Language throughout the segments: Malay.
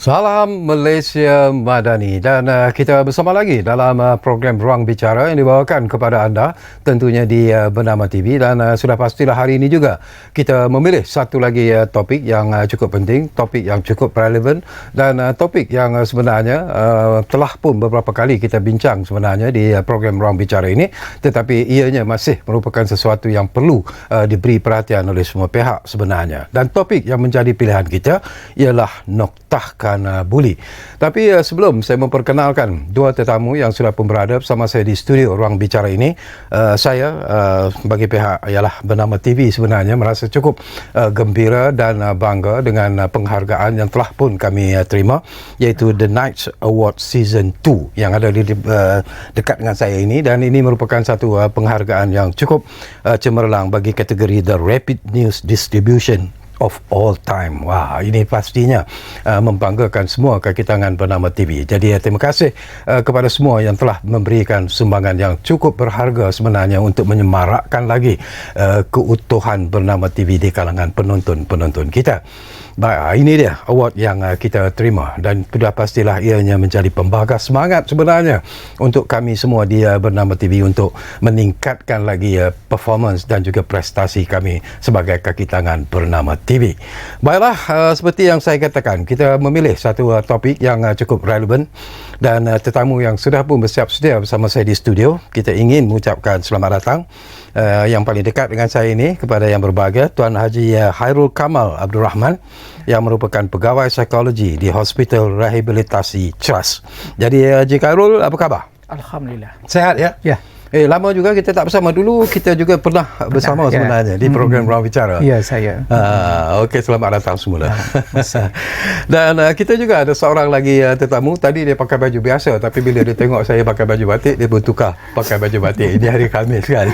Salam Malaysia Madani dan kita bersama lagi dalam program Ruang Bicara yang dibawakan kepada anda tentunya di Bernama TV dan sudah pastilah hari ini juga kita memilih satu lagi topik yang cukup penting, topik yang cukup relevan dan topik yang sebenarnya telah pun beberapa kali kita bincang sebenarnya di program Ruang Bicara ini, tetapi ianya masih merupakan sesuatu yang perlu diberi perhatian oleh semua pihak sebenarnya. Dan topik yang menjadi pilihan kita ialah noktahkan buli. Tapi sebelum saya memperkenalkan dua tetamu yang sudah pun berada bersama saya di studio Ruang Bicara ini, saya bagi pihak ialah Bernama TV sebenarnya merasa cukup gembira dan bangga dengan penghargaan yang telah pun kami terima, iaitu The Knights Award Season 2 yang ada di dekat dengan saya ini, dan ini merupakan satu penghargaan yang cukup cemerlang bagi kategori The Rapid News Distribution of all time. Wah, ini pastinya membanggakan semua kaki tangan Bernama TV. Jadi terima kasih kepada semua yang telah memberikan sumbangan yang cukup berharga sebenarnya untuk menyemarakkan lagi keutuhan Bernama TV di kalangan penonton-penonton kita. Baik, ini dia award yang kita terima dan sudah pastilah ianya menjadi pembagas semangat sebenarnya untuk kami semua di Bernama TV untuk meningkatkan lagi performance dan juga prestasi kami sebagai kaki tangan Bernama TV. Baiklah, seperti yang saya katakan, kita memilih satu topik yang cukup relevan dan tetamu yang sudah pun bersiap sedia bersama saya di studio. Kita ingin mengucapkan selamat datang yang paling dekat dengan saya ini kepada yang berbahagia Tuan Haji Khairul Kamal Abdul Rahman yang merupakan pegawai psikologi di Hospital Rehabilitasi Trust. Jadi Haji Khairul, apa khabar? Alhamdulillah. Sehat ya? Ya. Lama juga kita tak bersama. Dulu kita juga pernah bersama sebenarnya di program Ruang Bicara. Ya, saya. Okey, selamat datang semula. Dan kita juga ada seorang lagi tetamu. Tadi dia pakai baju biasa, tapi bila dia tengok saya pakai baju batik, dia bertukar pakai baju batik. Ini hari Khamis kan.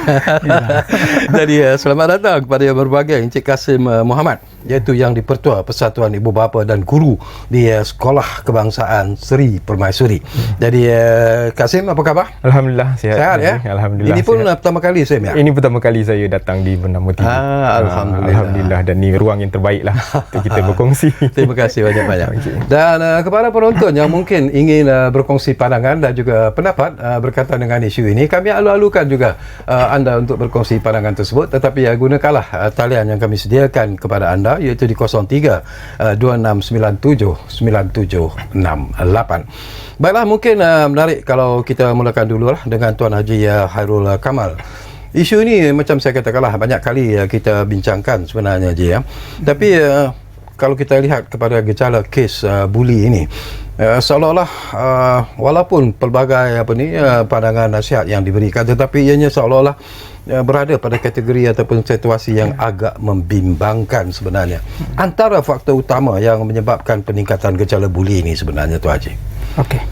Jadi selamat datang kepada yang berbahagia Encik Kasim Muhammad, iaitu yang di-Pertua Persatuan Ibu Bapa dan Guru di Sekolah Kebangsaan Seri Permaisuri. Jadi Kasim, apa khabar? Alhamdulillah, sehat ya? Alhamdulillah. Ini pun pertama kali saya Ini pertama kali saya datang di Bernama TV. Alhamdulillah, dan ni ruang yang terbaik lah untuk kita berkongsi. Terima kasih banyak-banyak. Okay. Dan kepada penonton yang mungkin ingin berkongsi pandangan dan juga pendapat berkaitan dengan isu ini, kami alu-alukan juga anda untuk berkongsi pandangan tersebut, tetapi gunakanlah talian yang kami sediakan kepada anda, iaitu di 03 2697 9768. Baiklah, mungkin menarik kalau kita mulakan dulu lah dengan Tuan Haji Khairul Kamal. Isu ini macam saya katakanlah banyak kali kita bincangkan sebenarnya Haji ya. Tapi kalau kita lihat kepada gejala kes buli ini, seolah-olah walaupun pelbagai pandangan nasihat yang diberikan, tetapi ianya seolah-olah berada pada kategori ataupun situasi yang agak membimbangkan sebenarnya. Antara faktor utama yang menyebabkan peningkatan gejala buli ini sebenarnya Tuan Haji. Okey.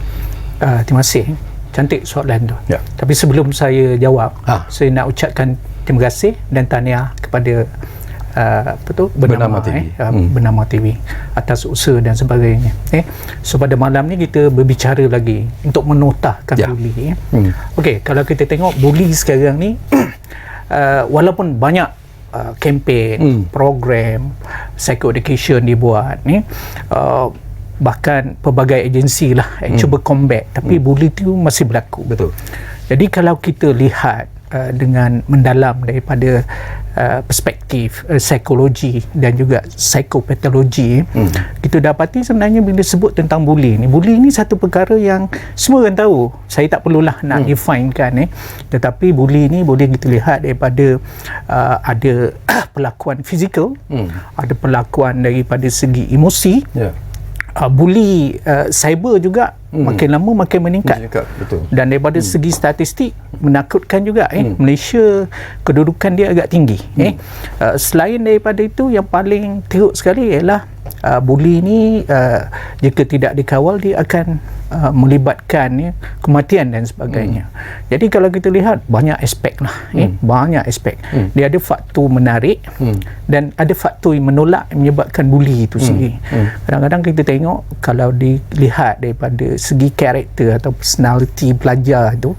Terima kasih. Cantik soalan tu. Ya. Tapi sebelum saya jawab, saya nak ucapkan terima kasih dan tahniah kepada Bernama TV. Bernama TV atas usaha dan sebagainya. So pada malam ni kita berbicara lagi untuk menotahkan buli. Okey, kalau kita tengok buli sekarang ni walaupun banyak kempen, program psychoeducation dibuat ni, bahkan pelbagai agensi lah yang cuba combat, tapi buli tu masih berlaku. Betul. Jadi kalau kita lihat dengan mendalam daripada perspektif psikologi dan juga psikopatologi, kita dapati sebenarnya bila sebut tentang buli ni satu perkara yang semua orang tahu. Saya tak perlulah nak definekan tetapi buli ni boleh kita lihat daripada ada perlakuan fizikal, ada perlakuan daripada segi emosi. Buli cyber juga makin lama makin meningkat. Betul. Dan daripada segi statistik menakutkan juga. Malaysia kedudukan dia agak tinggi. Selain daripada itu, yang paling teruk sekali ialah buli ni jika tidak dikawal dia akan melibatkan kematian dan sebagainya. Jadi kalau kita lihat banyak aspek lah, banyak aspek. Dia ada faktor menarik dan ada faktor yang menolak yang menyebabkan buli itu sendiri. Kadang-kadang kita tengok kalau dilihat daripada segi karakter atau personality pelajar tu,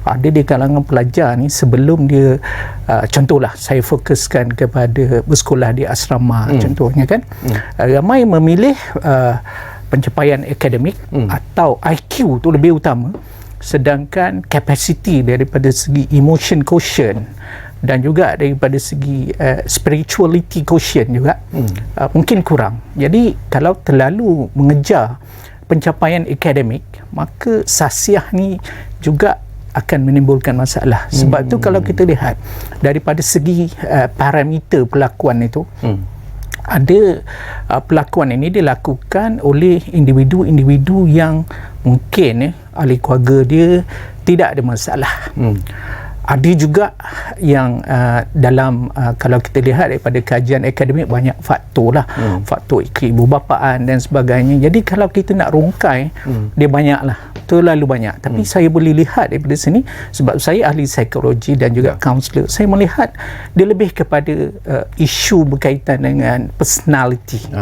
ada di kalangan pelajar ni sebelum dia contohlah saya fokuskan kepada bersekolah di asrama contohnya kan, ramai memilih pencapaian akademik atau IQ tu lebih utama, sedangkan kapasiti daripada segi emotion quotient dan juga daripada segi spirituality quotient juga mungkin kurang. Jadi kalau terlalu mengejar pencapaian akademik, maka sasiah ni juga akan menimbulkan masalah. Sebab tu kalau kita lihat daripada segi parameter pelakuan itu, ada pelakuan ini dilakukan oleh individu-individu yang mungkin ahli keluarga dia tidak ada masalah. Ada juga yang dalam kalau kita lihat daripada kajian akademik, banyak faktor lah, faktor ibu bapaan dan sebagainya. Jadi kalau kita nak rungkai, dia banyak lah, terlalu banyak. Tapi saya boleh lihat daripada sini, sebab saya ahli psikologi dan juga kaunselor, saya melihat dia lebih kepada isu berkaitan dengan personality.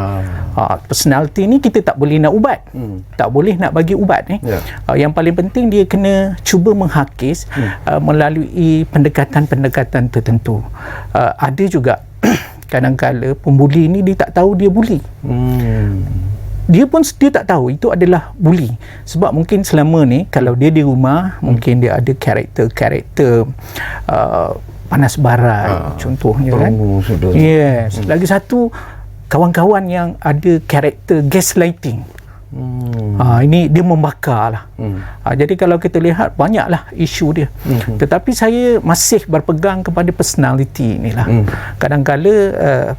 Personality ni kita tak boleh nak ubat, tak boleh nak bagi ubat ni. Yang paling penting dia kena cuba menghakis melalui pendekatan-pendekatan tertentu. Ada juga kadang-kala pembuli ni dia tak tahu dia buli. Dia tak tahu itu adalah buli. Sebab mungkin selama ni kalau dia di rumah, mungkin dia ada karakter panas barat contohnya kan. Yes. Lagi satu, kawan-kawan yang ada karakter gaslighting. Ini dia membakar lah. Jadi kalau kita lihat banyaklah isu dia. Tetapi saya masih berpegang kepada personality inilah. Kadang-kala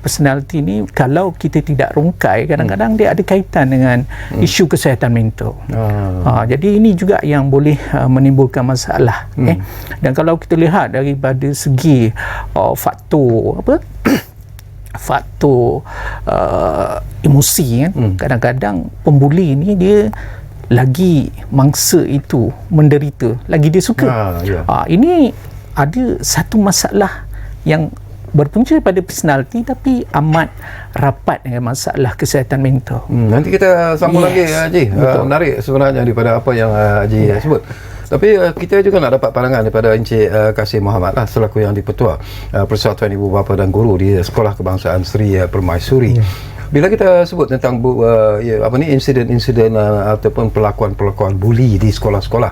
personality ni kalau kita tidak rungkai, kadang-kadang dia ada kaitan dengan isu kesihatan mental. Jadi ini juga yang boleh menimbulkan masalah. Dan kalau kita lihat daripada segi faktor faktor emosi kan, kadang-kadang pembuli ni dia lagi mangsa itu menderita, lagi dia suka. Ini ada satu masalah yang berpunca pada personality tapi amat rapat dengan masalah kesihatan mental. Nanti kita sambung lagi Haji. Menarik sebenarnya daripada apa yang Haji sebut. Tapi kita juga nak dapat pandangan daripada Encik Kasim Muhammad lah, selaku yang di-Ketua Persatuan Ibu Bapa dan Guru di Sekolah Kebangsaan Sri Permaisuri. Bila kita sebut tentang insiden-insiden ataupun pelakuan-pelakuan buli di sekolah-sekolah,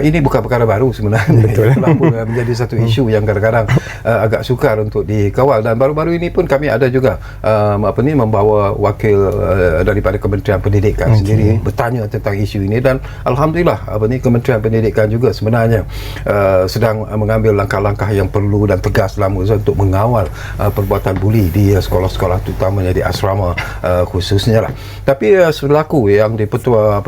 ini bukan perkara baru sebenarnya. Betul. Telah pun menjadi satu isu yang kadang-kadang agak sukar untuk dikawal, dan baru-baru ini pun kami ada juga membawa wakil daripada Kementerian Pendidikan sendiri bertanya tentang isu ini, dan alhamdulillah Kementerian Pendidikan juga sebenarnya sedang mengambil langkah-langkah yang perlu dan tegas dalam untuk mengawal perbuatan buli di sekolah-sekolah, terutamanya di asrama khususnya lah. Tapi selaku yang di-Ketua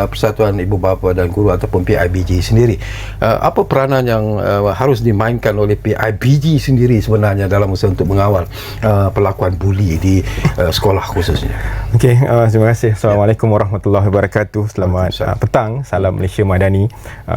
Persatuan Ibu Bapa dan Guru ataupun PIBG sendiri, apa peranan yang harus dimainkan oleh PIBG sendiri sebenarnya dalam usaha untuk mengawal pelakuan buli di sekolah khususnya? Okey, terima kasih. Assalamualaikum warahmatullahi wabarakatuh. Selamat petang. Salam Malaysia Madani.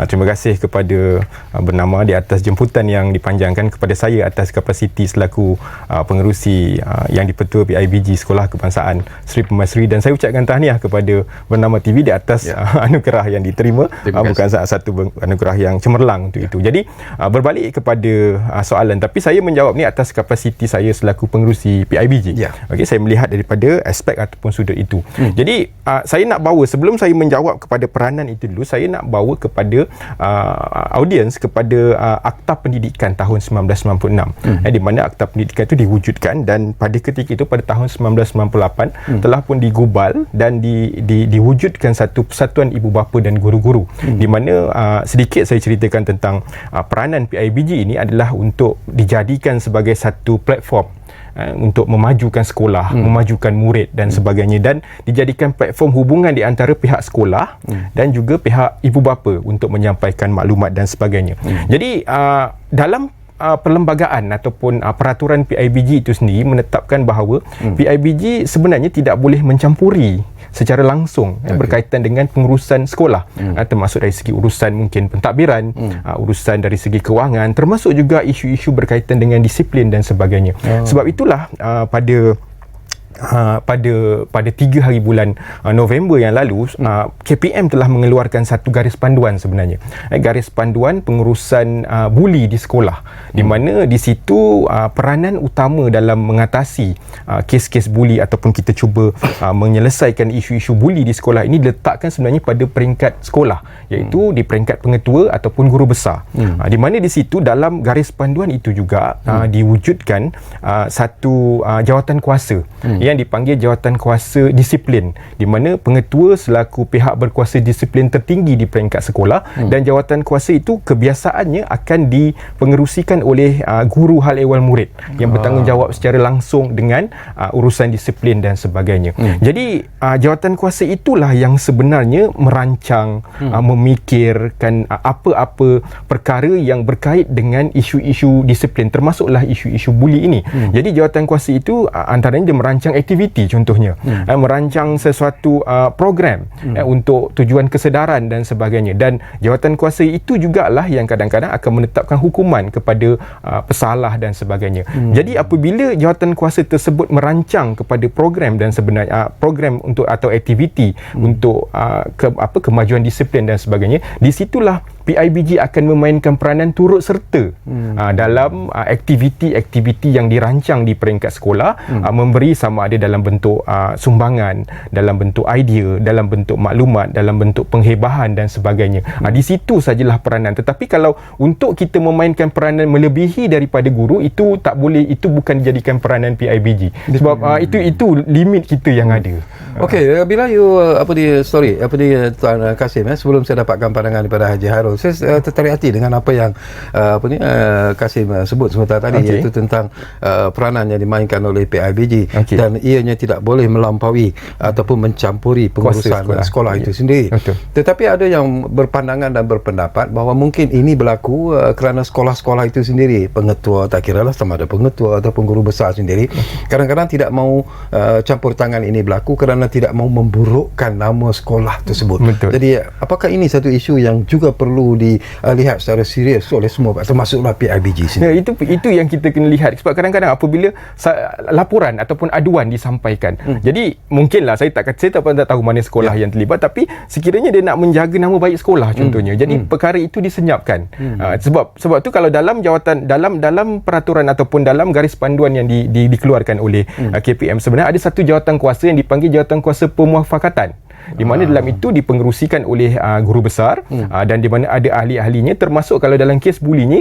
Terima kasih kepada bernama di atas jemputan yang dipanjangkan kepada saya atas kapasiti selaku pengerusi yang di-Ketua PIBG Sekolah Kebangsaan Sri Permaisuri, dan saya ucapkan tahniah kepada Bernama TV di atas anugerah yang diterima. Bukan satu anugerah yang cemerlang untuk itu. Jadi berbalik kepada soalan, tapi saya menjawab ni atas kapasiti saya selaku pengerusi PIBG. Okey, saya melihat daripada aspek ataupun sudut itu. Jadi saya nak bawa, sebelum saya menjawab kepada peranan itu dulu, saya nak bawa kepada audiens kepada Akta Pendidikan tahun 1996, di mana Akta Pendidikan itu diwujudkan, dan pada ketika itu pada tahun 1998 telah pun digubal dan diwujudkan satu Persatuan Ibu Bapa dan Guru-Guru, di mana sedikit saya ceritakan tentang peranan PIBG ini adalah untuk dijadikan sebagai satu platform untuk memajukan sekolah, memajukan murid dan sebagainya, dan dijadikan platform hubungan di antara pihak sekolah dan juga pihak ibu bapa untuk menyampaikan maklumat dan sebagainya. Jadi dalam perlembagaan ataupun peraturan PIBG itu sendiri menetapkan bahawa PIBG sebenarnya tidak boleh mencampuri secara langsung berkaitan dengan pengurusan sekolah, termasuk dari segi urusan mungkin pentadbiran, urusan dari segi kewangan, termasuk juga isu-isu berkaitan dengan disiplin dan sebagainya. Sebab itulah pada pada 3 hari bulan November yang lalu, KPM telah mengeluarkan satu garis panduan sebenarnya. Garis panduan pengurusan buli di sekolah, di mana di situ peranan utama dalam mengatasi kes-kes buli ataupun kita cuba menyelesaikan isu-isu buli di sekolah ini diletakkan sebenarnya pada peringkat sekolah, iaitu di peringkat pengetua ataupun guru besar. Di mana di situ dalam garis panduan itu juga diwujudkan satu jawatan kuasa yang dipanggil jawatan kuasa disiplin, di mana pengetua selaku pihak berkuasa disiplin tertinggi di peringkat sekolah, dan jawatan kuasa itu kebiasaannya akan dipengerusikan oleh guru hal ehwal murid yang bertanggungjawab secara langsung dengan urusan disiplin dan sebagainya. Jadi jawatan kuasa itulah yang sebenarnya merancang, memikirkan apa-apa perkara yang berkait dengan isu-isu disiplin, termasuklah isu-isu buli ini. Jadi jawatan kuasa itu antaranya dia merancang aktiviti, contohnya merancang sesuatu program untuk tujuan kesedaran dan sebagainya, dan jawatan kuasa itu jugalah yang kadang-kadang akan menetapkan hukuman kepada pesalah dan sebagainya. Jadi apabila jawatan kuasa tersebut merancang kepada program dan sebenarnya program untuk atau aktiviti untuk kemajuan disiplin dan sebagainya, di situlah PIBG akan memainkan peranan turut serta dalam aktiviti-aktiviti yang dirancang di peringkat sekolah, memberi sama ada dalam bentuk sumbangan, dalam bentuk idea, dalam bentuk maklumat, dalam bentuk penghebahan dan sebagainya. Di situ sajalah peranan. Tetapi kalau untuk kita memainkan peranan melebihi daripada guru, itu tak boleh, itu bukan dijadikan peranan PIBG. Sebab itu limit kita yang ada. Okey, bila you Tuan Kasim, sebelum saya dapatkan pandangan daripada Haji Hairul, saya tertarik hati dengan apa yang Kasim sebut sebentar tadi, iaitu tentang peranan yang dimainkan oleh PIBG, dan ianya tidak boleh melampaui ataupun mencampuri pengurusan sekolah itu sendiri. Tetapi ada yang berpandangan dan berpendapat bahawa mungkin ini berlaku kerana sekolah-sekolah itu sendiri, pengetua, tak kiralah sama ada pengetua ataupun guru besar sendiri, kadang-kadang tidak mau campur tangan ini berlaku kerana tidak mau memburukkan nama sekolah tersebut. Jadi apakah ini satu isu yang juga perlu dilihat secara serius oleh semua, termasuklah PIBG sendiri? Itu yang kita kena lihat, sebab kadang-kadang apabila laporan ataupun aduan disampaikan, jadi mungkinlah saya tak tahu mana sekolah yang terlibat, tapi sekiranya dia nak menjaga nama baik sekolah contohnya, jadi perkara itu disenyapkan. Sebab tu kalau dalam dalam peraturan ataupun dalam garis panduan yang dikeluarkan oleh KPM, sebenarnya ada satu jawatan kuasa yang dipanggil jawatan kuasa pemuafakatan, di mana dalam itu dipengerusikan oleh guru besar, dan di mana ada ahli-ahlinya, termasuk kalau dalam kes buli ni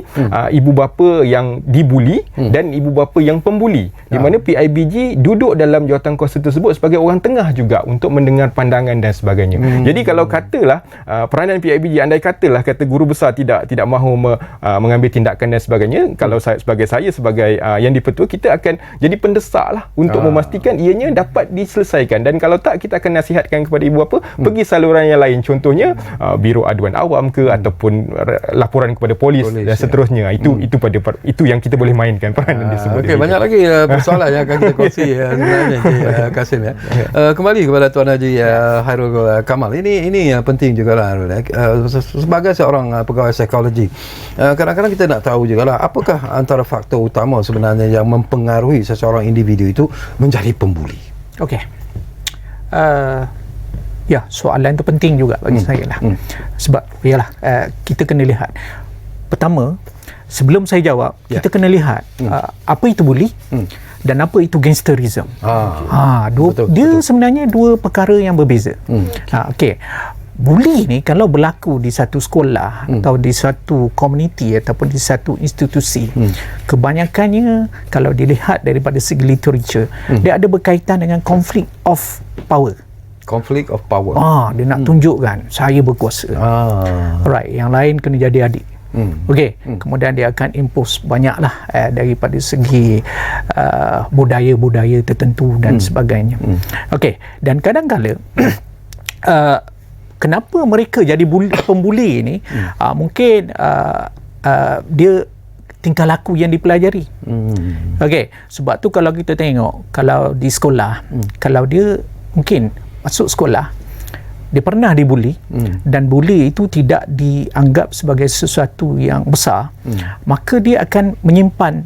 ibu bapa yang dibuli dan ibu bapa yang pembuli, di mana PIBG duduk dalam jawatan kuasa tersebut sebagai orang tengah juga untuk mendengar pandangan dan sebagainya. Jadi kalau katalah peranan PIBG, andai kata guru besar tidak mahu mengambil tindakan dan sebagainya, kalau sebagai yang dipetua, kita akan jadi pendesaklah untuk memastikan ianya dapat diselesaikan, dan kalau tak, kita akan nasihatkan kepada ibu bapa pergi saluran yang lain, contohnya biro aduan awam ke, ataupun laporan kepada polis dan seterusnya. Itu yang kita boleh mainkan peranan disebut. Okey, banyak lagi persoalan yang akan kita kongsi sebenarnya, Kasim ya. Kembali kepada Tuan Haji Hairul Kamal. Ini yang penting jugalah, sebagai seorang pegawai psikologi, kadang-kadang kita nak tahu jugalah apakah antara faktor utama sebenarnya yang mempengaruhi seseorang individu itu menjadi pembuli. Okey. Ya, soalan itu penting juga bagi saya lah. Sebab yalah, kita kena lihat. Pertama, sebelum saya jawab, kita kena lihat apa itu buli dan apa itu gangsterism. Betul. Sebenarnya dua perkara yang berbeza. Okey. Buli ni kalau berlaku di satu sekolah atau di satu komuniti ataupun di satu institusi, kebanyakannya kalau dilihat daripada segi literature, dia ada berkaitan dengan conflict of power. Conflict of power. Dia nak tunjukkan saya berkuasa. Alright, yang lain kena jadi adik. Okey, kemudian dia akan impose banyaklah daripada segi budaya-budaya tertentu dan sebagainya. Okey, dan kadang-kala kenapa mereka jadi pembuli ni, mungkin dia tingkah laku yang dipelajari. Okey, sebab tu kalau kita tengok, kalau di sekolah, kalau dia mungkin masuk sekolah, dia pernah dibuli dan buli itu tidak dianggap sebagai sesuatu yang besar, maka dia akan menyimpan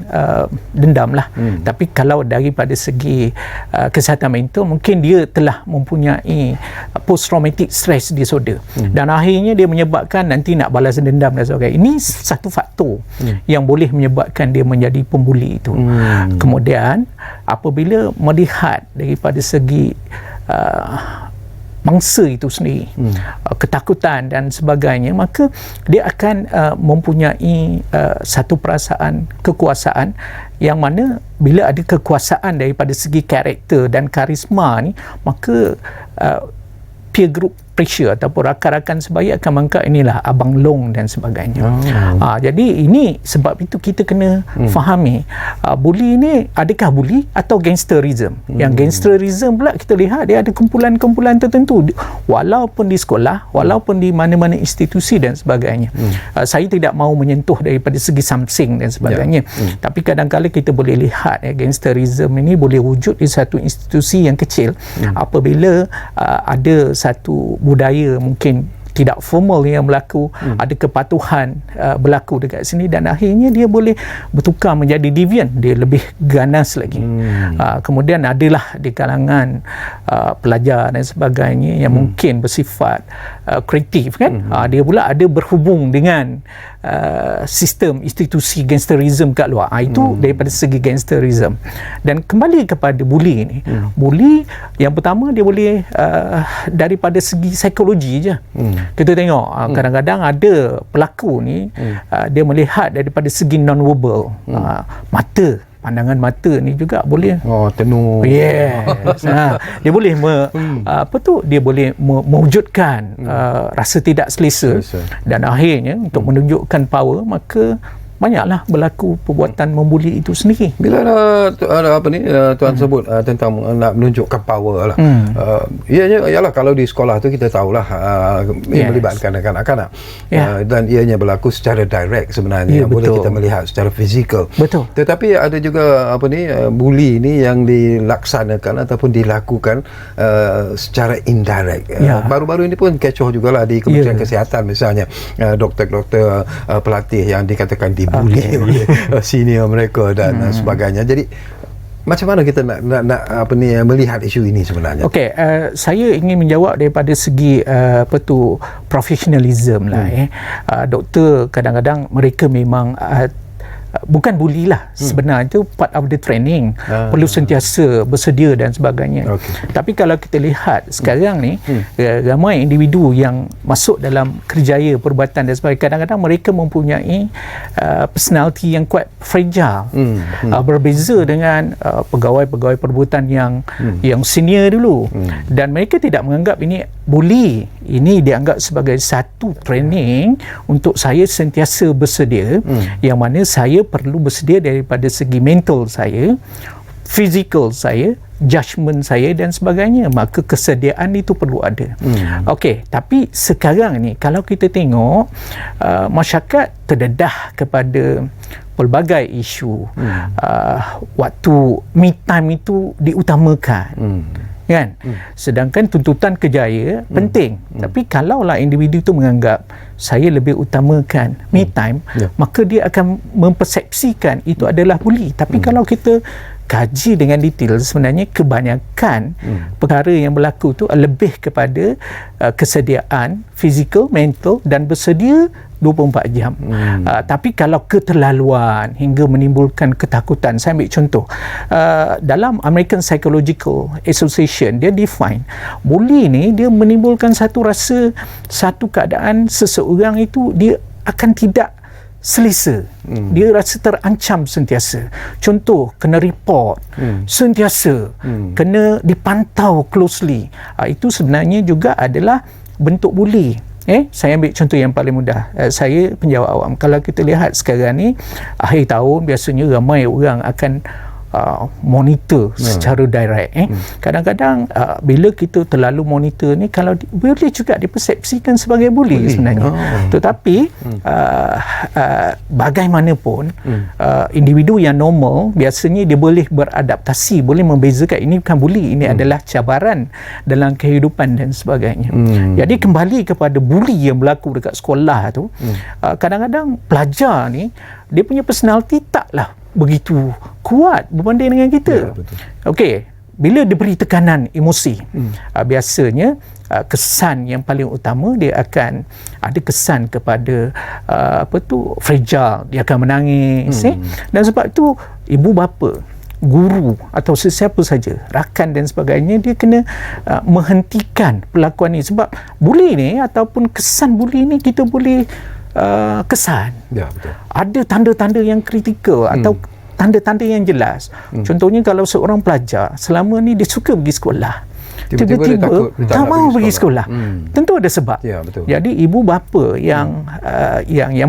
dendam lah. Tapi kalau daripada segi kesihatan mental, mungkin dia telah mempunyai post traumatic stress disorder, dan akhirnya dia menyebabkan nanti nak balas dendam dan sebagainya. Ini satu faktor yang boleh menyebabkan dia menjadi pembuli itu. Kemudian apabila melihat daripada segi mangsa itu sendiri, ketakutan dan sebagainya, maka dia akan mempunyai satu perasaan kekuasaan, yang mana bila ada kekuasaan daripada segi karakter dan karisma ni, maka peer group pressure ataupun rakan-rakan sebaya akan menganggap inilah Abang Long dan sebagainya. Jadi ini sebab itu kita kena fahami buli ni adakah buli atau gangsterism. Yang gangsterism pula kita lihat dia ada kumpulan-kumpulan tertentu, walaupun di sekolah, walaupun di mana-mana institusi dan sebagainya. Saya tidak mahu menyentuh daripada segi something dan sebagainya, tapi kadang-kadang kita boleh lihat gangsterism ini boleh wujud di satu institusi yang kecil apabila ada satu budaya mungkin tidak formal yang berlaku, ada kepatuhan berlaku dekat sini, dan akhirnya dia boleh bertukar menjadi deviant, dia lebih ganas lagi. Kemudian adalah di kalangan pelajar dan sebagainya yang mungkin bersifat kreatif kan, dia pula ada berhubung dengan sistem institusi gangsterism kat luar. Itu daripada segi gangsterism. Dan kembali kepada buli ni, buli yang pertama dia boleh daripada segi psikologi je. Kita tengok kadang-kadang ada pelaku ni dia melihat daripada segi non-verbal, mata, pandangan mata ni juga boleh tenung. Yes. Dia boleh dia boleh mewujudkan rasa tidak selesa, dan akhirnya untuk menunjukkan power, maka banyaklah berlaku perbuatan membuli itu sendiri. Bila ada apa ni tuan sebut tentang nak menunjukkan power lah. Ianya kalau di sekolah tu kita tahulah melibatkan kanak-kanak, dan ianya berlaku secara direct sebenarnya, boleh kita melihat secara fizikal. Betul. Tetapi ada juga apa ni bully ni yang dilaksanakan ataupun dilakukan secara indirect. Baru-baru ini pun kecoh jugalah di Kementerian Kesihatan misalnya, doktor-doktor pelatih yang dikatakan dibuli oleh senior mereka dan sebagainya. Jadi macam mana kita nak apa ni melihat isu ini sebenarnya? Okey, saya ingin menjawab daripada segi professionalism lah. Doktor kadang-kadang mereka memang bukan bully lah, sebenarnya itu part of the training, perlu sentiasa bersedia dan sebagainya. Tapi kalau kita lihat sekarang ni ramai individu yang masuk dalam kerjaya perubatan dan sebagainya, kadang-kadang mereka mempunyai personality yang quite fragile, berbeza dengan pegawai-pegawai perubatan yang senior dulu, dan mereka tidak menganggap ini bully. Ini dianggap sebagai satu training untuk saya sentiasa bersedia, yang mana saya perlu bersedia daripada segi mental saya, fizikal saya, judgement saya dan sebagainya. Maka kesediaan itu perlu ada. Okey, tapi sekarang ni kalau kita tengok masyarakat terdedah kepada pelbagai isu. Waktu me time itu diutamakan. Kan? Sedangkan tuntutan kerjaya penting. Tapi kalaulah individu itu menganggap saya lebih utamakan me time, maka dia akan mempersepsikan itu adalah bully. Tapi kalau kita kaji dengan detail, sebenarnya kebanyakan perkara yang berlaku tu lebih kepada kesediaan fizikal, mental, dan bersedia 24 jam. Tapi kalau keterlaluan hingga menimbulkan ketakutan, saya ambil contoh, dalam American Psychological Association, dia define bully ni dia menimbulkan satu rasa, satu keadaan seseorang itu dia akan tidak selesa, dia rasa terancam sentiasa. Contoh, kena report sentiasa, kena dipantau closely. Itu sebenarnya juga adalah bentuk bully. Saya ambil contoh yang paling mudah. Saya penjawat awam. Kalau kita lihat sekarang ni, akhir tahun biasanya ramai orang akan monitor secara direct. Kadang-kadang bila kita terlalu monitor ni, kalau boleh juga dipersepsikan sebagai bully sebenarnya. Tetapi bagaimanapun individu yang normal biasanya dia boleh beradaptasi, boleh membezakan ini bukan bully, ini adalah cabaran dalam kehidupan dan sebagainya. Jadi kembali kepada bully yang berlaku dekat sekolah tu, kadang-kadang pelajar ni dia punya personality taklah begitu kuat berbanding dengan kita. Okey, bila diberi tekanan emosi, biasanya kesan yang paling utama dia akan ada kesan kepada fragile, dia akan menangis. Dan sebab itu ibu bapa, guru atau sesiapa saja, rakan dan sebagainya, dia kena menghentikan perlakuan ni. Sebab bully ni ataupun kesan bully ni kita boleh kesan. Betul. Ada tanda-tanda yang kritikal atau tanda-tanda yang jelas. Contohnya kalau seorang pelajar selama ni dia suka pergi sekolah, tiba-tiba tak mahu pergi sekolah. Tentu ada sebab. Jadi ibu bapa yang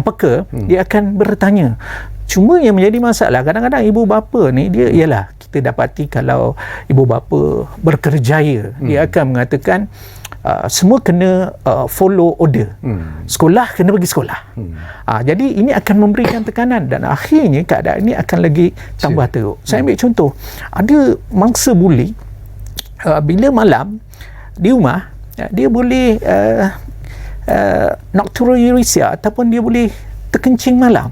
peka, dia akan bertanya. Cuma yang menjadi masalah, kadang-kadang ibu bapa ni dia ialah, kita dapati kalau ibu bapa berkerjaya, dia akan mengatakan semua kena follow order. Sekolah kena pergi sekolah. Jadi ini akan memberikan tekanan dan akhirnya keadaan ini akan lagi tambah teruk. Saya ambil contoh, ada mangsa bully, bila malam di rumah dia boleh nocturnal urisia ataupun dia boleh terkencing malam.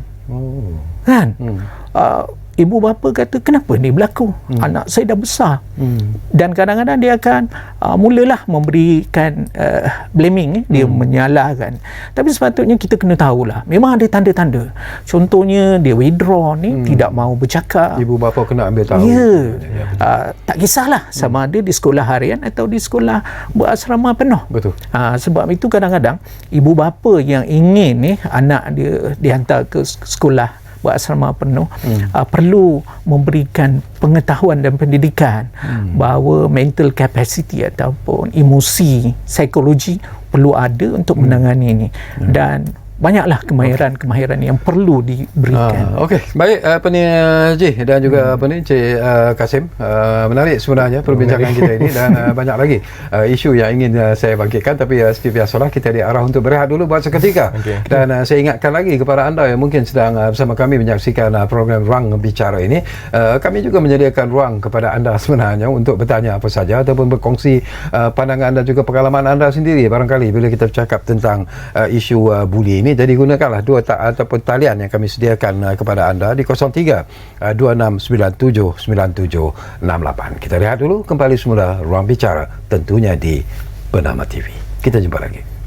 Kan? Ibu bapa kata, kenapa ni berlaku? Anak saya dah besar. Dan kadang-kadang dia akan mulalah memberikan blaming, dia menyalahkan. Tapi sepatutnya kita kena tahulah, memang ada tanda-tanda. Contohnya dia withdraw ni, tidak mahu bercakap. Ibu bapa kena ambil tahu. Tak kisahlah sama ada di sekolah harian atau di sekolah berasrama penuh. Betul. Sebab itu kadang-kadang ibu bapa yang ingin ni anak dia dihantar ke sekolah berasrama penuh, perlu memberikan pengetahuan dan pendidikan bahawa mental capacity ataupun emosi, psikologi perlu ada untuk menangani ini. Dan banyaklah kemahiran-kemahiran yang perlu diberikan. Okey, baik Ji dan juga Cik Kasim. Menarik sebenarnya perbincangan kita ini dan banyak lagi isu yang ingin saya bangkitkan, tapi seperti biasalah kita diarah untuk berehat dulu buat seketika. Dan saya ingatkan lagi kepada anda yang mungkin sedang bersama kami menyaksikan program Ruang Bicara ini, kami juga menyediakan ruang kepada anda sebenarnya untuk bertanya apa saja ataupun berkongsi pandangan dan juga pengalaman anda sendiri barangkali bila kita bercakap tentang isu bully ini. Jadi gunakanlah dua ataupun talian yang kami sediakan kepada anda di 03 2697 9768. Kita lihat dulu kembali semula Ruang Bicara, tentunya di Bernama TV. Kita jumpa lagi.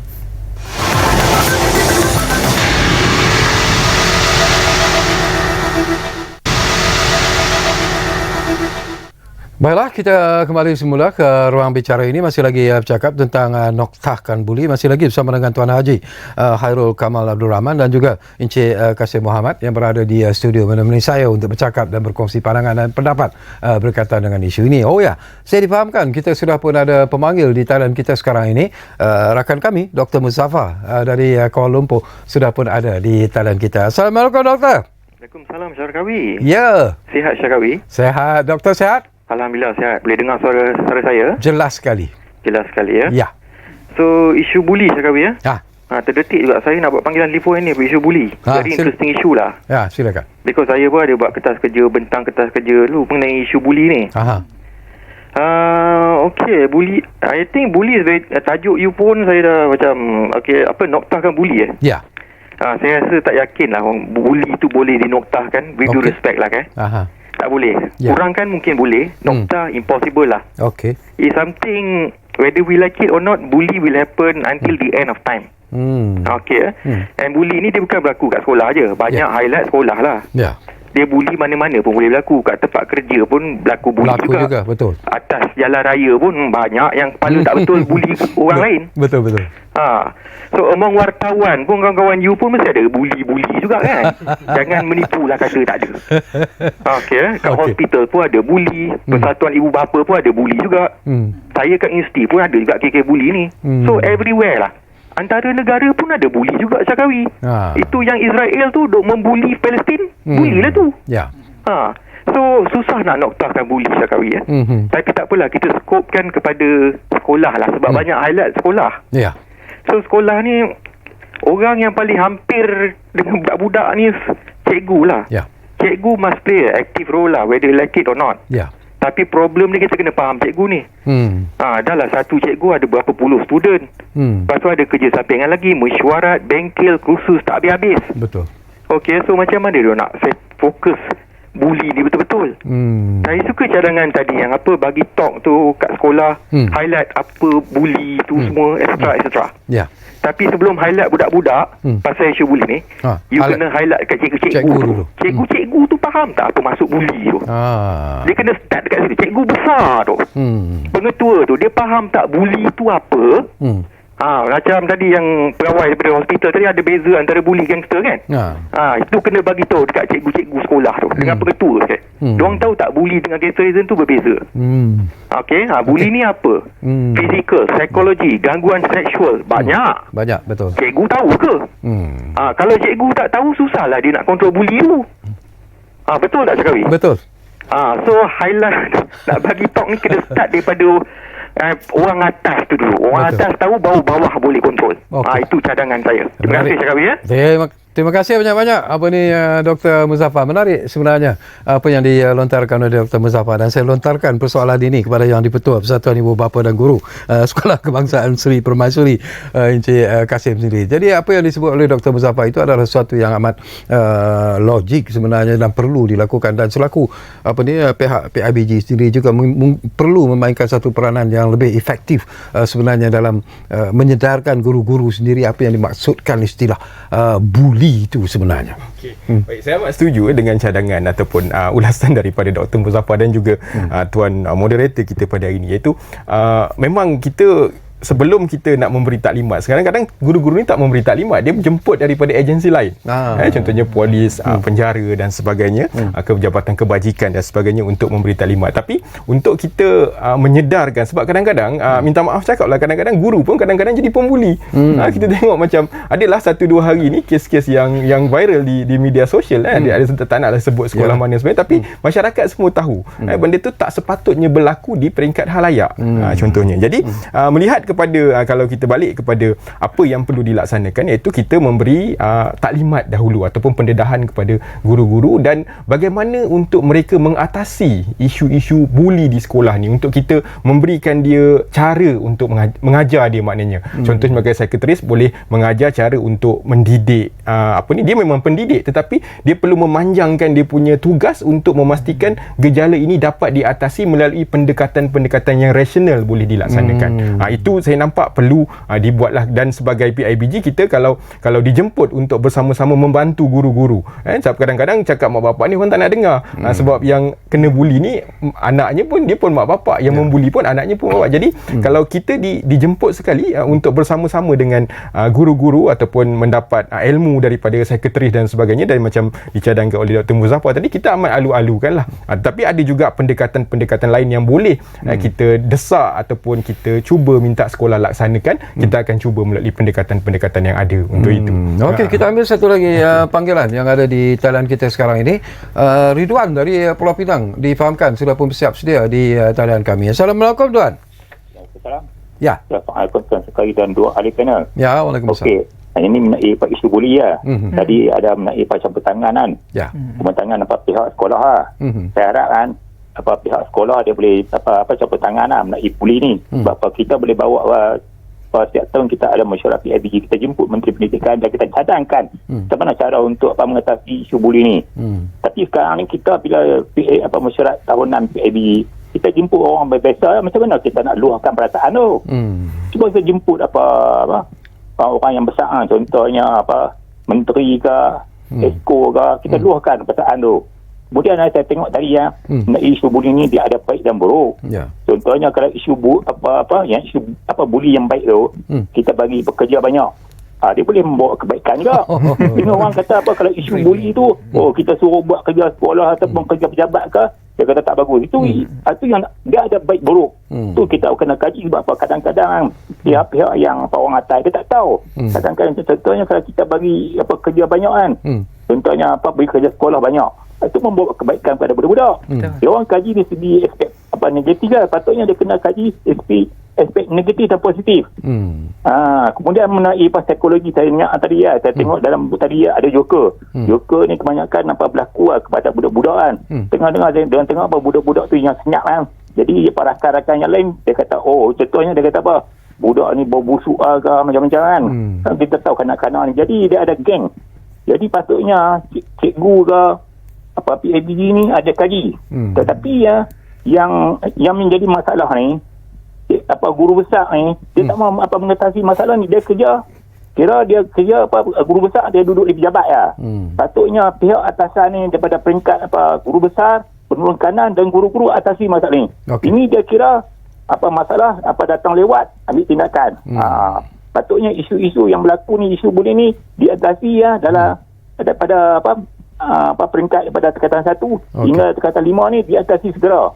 Baiklah, kita kembali semula ke Ruang Bicara ini. Masih lagi bercakap tentang noktahkan buli. Masih lagi bersama dengan Tuan Haji Khairul Kamal Abdul Rahman dan juga Encik Kasim Muhammad yang berada di studio menemani saya untuk bercakap dan berkongsi pandangan dan pendapat berkaitan dengan isu ini. Oh ya, saya difahamkan kita sudah pun ada pemanggil di talian kita sekarang ini. Rakan kami, Dr. Muzaffar dari Kuala Lumpur sudah pun ada di talian kita. Assalamualaikum, Doktor. Waalaikumsalam, Syarkawi. Ya. Sihat, Syarkawi? Sehat, Doktor, sehat? Alhamdulillah, sihat. Boleh dengar suara saya? Jelas sekali. Jelas sekali, ya? Ya. So, isu bully, Syarkawi, ya? Terdetik juga saya nak buat panggilan telefon ni, isu bully. Very interesting isu lah. Ya, silakan. Because saya pun ada buat kertas kerja, bentang kertas kerja dulu mengenai isu bully ni. Okay, bully. I think bully is very, tajuk you pun saya dah macam, noktahkan bully, Ya. Saya rasa tak yakin lah bully tu boleh dinoktahkan. With due respect lah, kan? Tak boleh. Kurangkan mungkin boleh. Noktah impossible lah. It's something, whether we like it or not, bully will happen until the end of time. And bully ni dia bukan berlaku kat sekolah je. Banyak highlight sekolah lah. Dia bully mana-mana pun boleh berlaku. Kat tempat kerja pun berlaku bully juga. Betul. Atas jalan raya pun banyak yang kepala tak betul bully orang lain. Betul. So among wartawan pun, kawan-kawan you pun mesti ada bully-bully juga, kan? Jangan menipulah kata tak ada. Kat hospital pun ada bully. Persatuan ibu bapa pun ada bully juga. Saya kat universiti pun ada juga KK bully ni. So everywhere lah. Antara negara pun ada bully juga, Syarkawi. Itu yang Israel tu duk membuli Palestin, bully lah tu. So susah nak noktahkan buli Syakawi ya. Tapi tak apalah, kita skopkan kepada sekolah lah, sebab banyak highlight sekolah. Ya. So sekolah ni, orang yang paling hampir dengan budak-budak ni cikgu lah. Ya. Cikgu must play active role lah, whether like it or not. Ya. Tapi problem ni kita kena faham cikgu ni. Dah lah satu cikgu ada berapa puluh student. Lepas tu ada kerja sampingan lagi, mesyuarat, bengkel, kursus tak habis-habis. Betul. Okey, so macam mana dia nak fokus bully ni betul-betul? Saya suka cadangan tadi yang apa, bagi talk tu kat sekolah, highlight apa bully tu semua, etc. Ya. Tapi sebelum highlight budak-budak pasal isu bully ni, you kena highlight kat cikgu-cikgu dulu. Cikgu-cikgu tu faham tak apa maksud bully tu? Dia kena start dekat situ. Cikgu besar tu, pengetua tu, dia faham tak bully tu apa? Macam tadi yang pegawai daripada hospital tadi, ada beza antara bully gangster kan? Itu kena bagi tahu dekat cikgu-cikgu sekolah tu dengan pengetua kan. Diorang tahu tak bully dengan gangsterism tu berbeza. Okey, bully ni apa? Physical, psikologi, gangguan seksual, banyak. Banyak, betul. Cikgu tahu ke? Kalau cikgu tak tahu, susahlah dia nak kontrol bully tu. Betul tak Syakawi? Betul. So highlight nak bagi talk ni kena start daripada orang atas tu dulu. Orang atas tahu, baru bawah boleh kontrol. Itu cadangan saya. Terima kasih Syakawi ya. Terima kasih banyak-banyak Dr. Muzaffar. Menarik sebenarnya apa yang dilontarkan oleh Dr. Muzaffar, dan saya lontarkan persoalan ini kepada Yang di-Pertua Persatuan Ibu Bapa dan Guru Sekolah Kebangsaan Seri Permaisuri, Encik Kasim sendiri. Jadi apa yang disebut oleh Dr. Muzaffar itu adalah sesuatu yang amat logik sebenarnya dan perlu dilakukan, dan selaku pihak PIBG sendiri juga perlu memainkan satu peranan yang lebih efektif sebenarnya dalam menyedarkan guru-guru sendiri apa yang dimaksudkan istilah bully itu sebenarnya. Baik, saya amat setuju dengan cadangan ataupun ulasan daripada Dr. Muzaffar dan juga tuan moderator kita pada hari ini, iaitu memang kita sebelum kita nak memberi taklimat, kadang-kadang guru-guru ni tak memberi taklimat, dia jemput daripada agensi lain. Contohnya polis, penjara dan sebagainya, jabatan kebajikan dan sebagainya untuk memberi taklimat. Tapi untuk kita menyedarkan, sebab kadang-kadang minta maaf cakaplah, kadang-kadang guru pun kadang-kadang jadi pembuli. Kita tengok macam adalah 1-2 hari ni kes-kes yang viral di media sosial. Dia ada tak naklah sebut sekolah mana sebenarnya, tapi masyarakat semua tahu benda tu tak sepatutnya berlaku di peringkat halayak. Contohnya. Jadi melihat kepada kalau kita balik kepada apa yang perlu dilaksanakan, iaitu kita memberi taklimat dahulu ataupun pendedahan kepada guru-guru dan bagaimana untuk mereka mengatasi isu-isu bully di sekolah ni, untuk kita memberikan dia cara untuk mengajar dia maknanya. Contoh sebagai sekretaris boleh mengajar cara untuk mendidik dia memang pendidik, tetapi dia perlu memanjangkan dia punya tugas untuk memastikan gejala ini dapat diatasi melalui pendekatan-pendekatan yang rasional boleh dilaksanakan. Itu saya nampak perlu dibuatlah, dan sebagai PIBG kita kalau dijemput untuk bersama-sama membantu guru-guru, sebab kadang-kadang cakap mak bapak ni orang tak nak dengar, sebab yang kena bully ni anaknya pun dia pun mak bapak, yang membuli pun anaknya pun bapak. Jadi kalau kita dijemput sekali untuk bersama-sama dengan guru-guru ataupun mendapat ilmu daripada sekretaris dan sebagainya, dan macam dicadangkan oleh Dr. Muzaffar tadi, kita amat alu-alukan lah. Tapi ada juga pendekatan-pendekatan lain yang boleh kita desak ataupun kita cuba minta sekolah laksanakan. Kita akan cuba melalui pendekatan-pendekatan yang ada untuk itu. Okey, kita ambil satu lagi panggilan yang ada di talian kita sekarang ini. Ridwan dari Pulau Pinang difahamkan sudah pun bersiap sedia di talian kami. Assalamualaikum Tuan. Waalaikumsalam. Ya. Assalamualaikum Tuan Sekali dan dua ahli panel. Ya, waalaikumsalam. Okey. Ini mengenai isu bully ya. Tadi ada mengenai campur tangan kan. Ya. Campur tangan pihak sekolah Saya harap kan pihak sekolah dia boleh campur tangan mengenai bully ni. Sebab kita boleh bawa setiap tahun kita ada mesyuarat PIBG, kita jemput Menteri Pendidikan dan kita cadangkan macam mana cara untuk mengatasi isu bully ni. Tapi sekarang ni kita bila mesyuarat tahunan PIBG, kita jemput orang biasa, macam mana kita nak luahkan perasaan tu? Cuba kita jemput orang yang besar, contohnya menteri ke, esko ke, kita luahkan perasaan tu. Kemudian saya tengok tadi isu bully ni dia ada baik dan buruk. Contohnya kalau isu bully yang baik tu, kita bagi pekerja banyak, dia boleh membawa kebaikan juga. Ini orang kata kalau isu bully tu, kita suruh buat kerja sekolah ataupun kerja pejabat ke, dia kata tak bagus. Itu yang dia ada baik buruk. Tu kita kena kaji, sebab kadang-kadang pihak-pihak yang orang atas dia tak tahu. Kadang-kadang contohnya kalau kita bagi kerja banyak kan, contohnya bagi kerja sekolah banyak, itu membawa kebaikan kepada budak-budak. Dia orang kaji dari segi aspek negatif lah. Patutnya dia kena kaji aspek negatif dan positif. Kemudian mengenai psikologi, saya ingat tadi saya tengok dalam buku tadi ada Joker. Joker ni kebanyakan berlaku kepada budak-budak kan. Tengok budak-budak tu yang senyap kan. Jadi para rakan-rakan yang lain dia kata, contohnya dia kata apa, budak ni bau busuk ke macam-macam kan. Kita tahu kanak-kanak ni. Jadi dia ada geng. Jadi patutnya cikgu ke PIBG ni ada kaji. Tetapi yang menjadi masalah ni, guru besar ni dia tak mahu mengatasi masalah ni. Dia kerja guru besar, dia duduk di pejabat patutnya pihak atasan ni daripada peringkat guru besar, penurun kanan dan guru-guru atasi masalah ni. Ini dia kira masalah datang lewat, ambil tindakan. Patutnya isu-isu yang berlaku ni, isu bullying ni diatasi dalam daripada peringkat daripada tingkatan 1 hingga tingkatan 5 ni diatasi segera.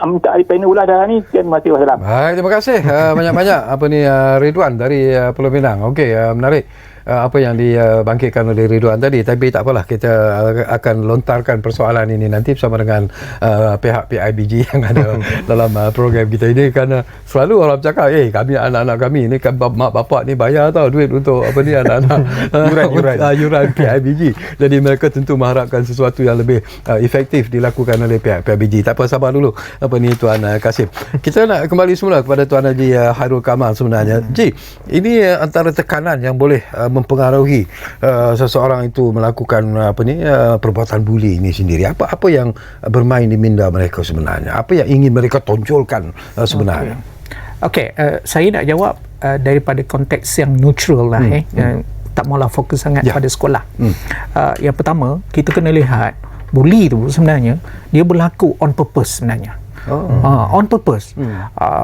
Minta ahli panel ulah dah ni. Terima kasih. Wassalam. Baik, terima kasih banyak-banyak Ridwan dari Pulau Pinang. Okey, menarik apa yang dibangkitkan oleh Ridwan tadi, tapi tak apalah, kita akan lontarkan persoalan ini nanti bersama dengan pihak PIBG yang ada dalam program kita ini, kerana selalu orang cakap kami, anak-anak kami ni kan, mak bapak ni bayar tau duit untuk anak-anak yuran PIBG. Jadi mereka tentu mengharapkan sesuatu yang lebih efektif dilakukan oleh pihak PIBG. Tak apa, sabar dulu Tuan Kasim. Kita nak kembali semula kepada Tuan Haji Hairul Kamal sebenarnya. Ji, ini antara tekanan yang boleh mempengaruhi seseorang itu melakukan perbuatan buli ini sendiri. Apa yang bermain di minda mereka sebenarnya? Apa yang ingin mereka tonjolkan sebenarnya? Okey, saya nak jawab daripada konteks yang neutral lah. Tak maulah fokus sangat pada sekolah. Yang pertama, kita kena lihat buli tu sebenarnya dia berlaku on purpose sebenarnya. On purpose.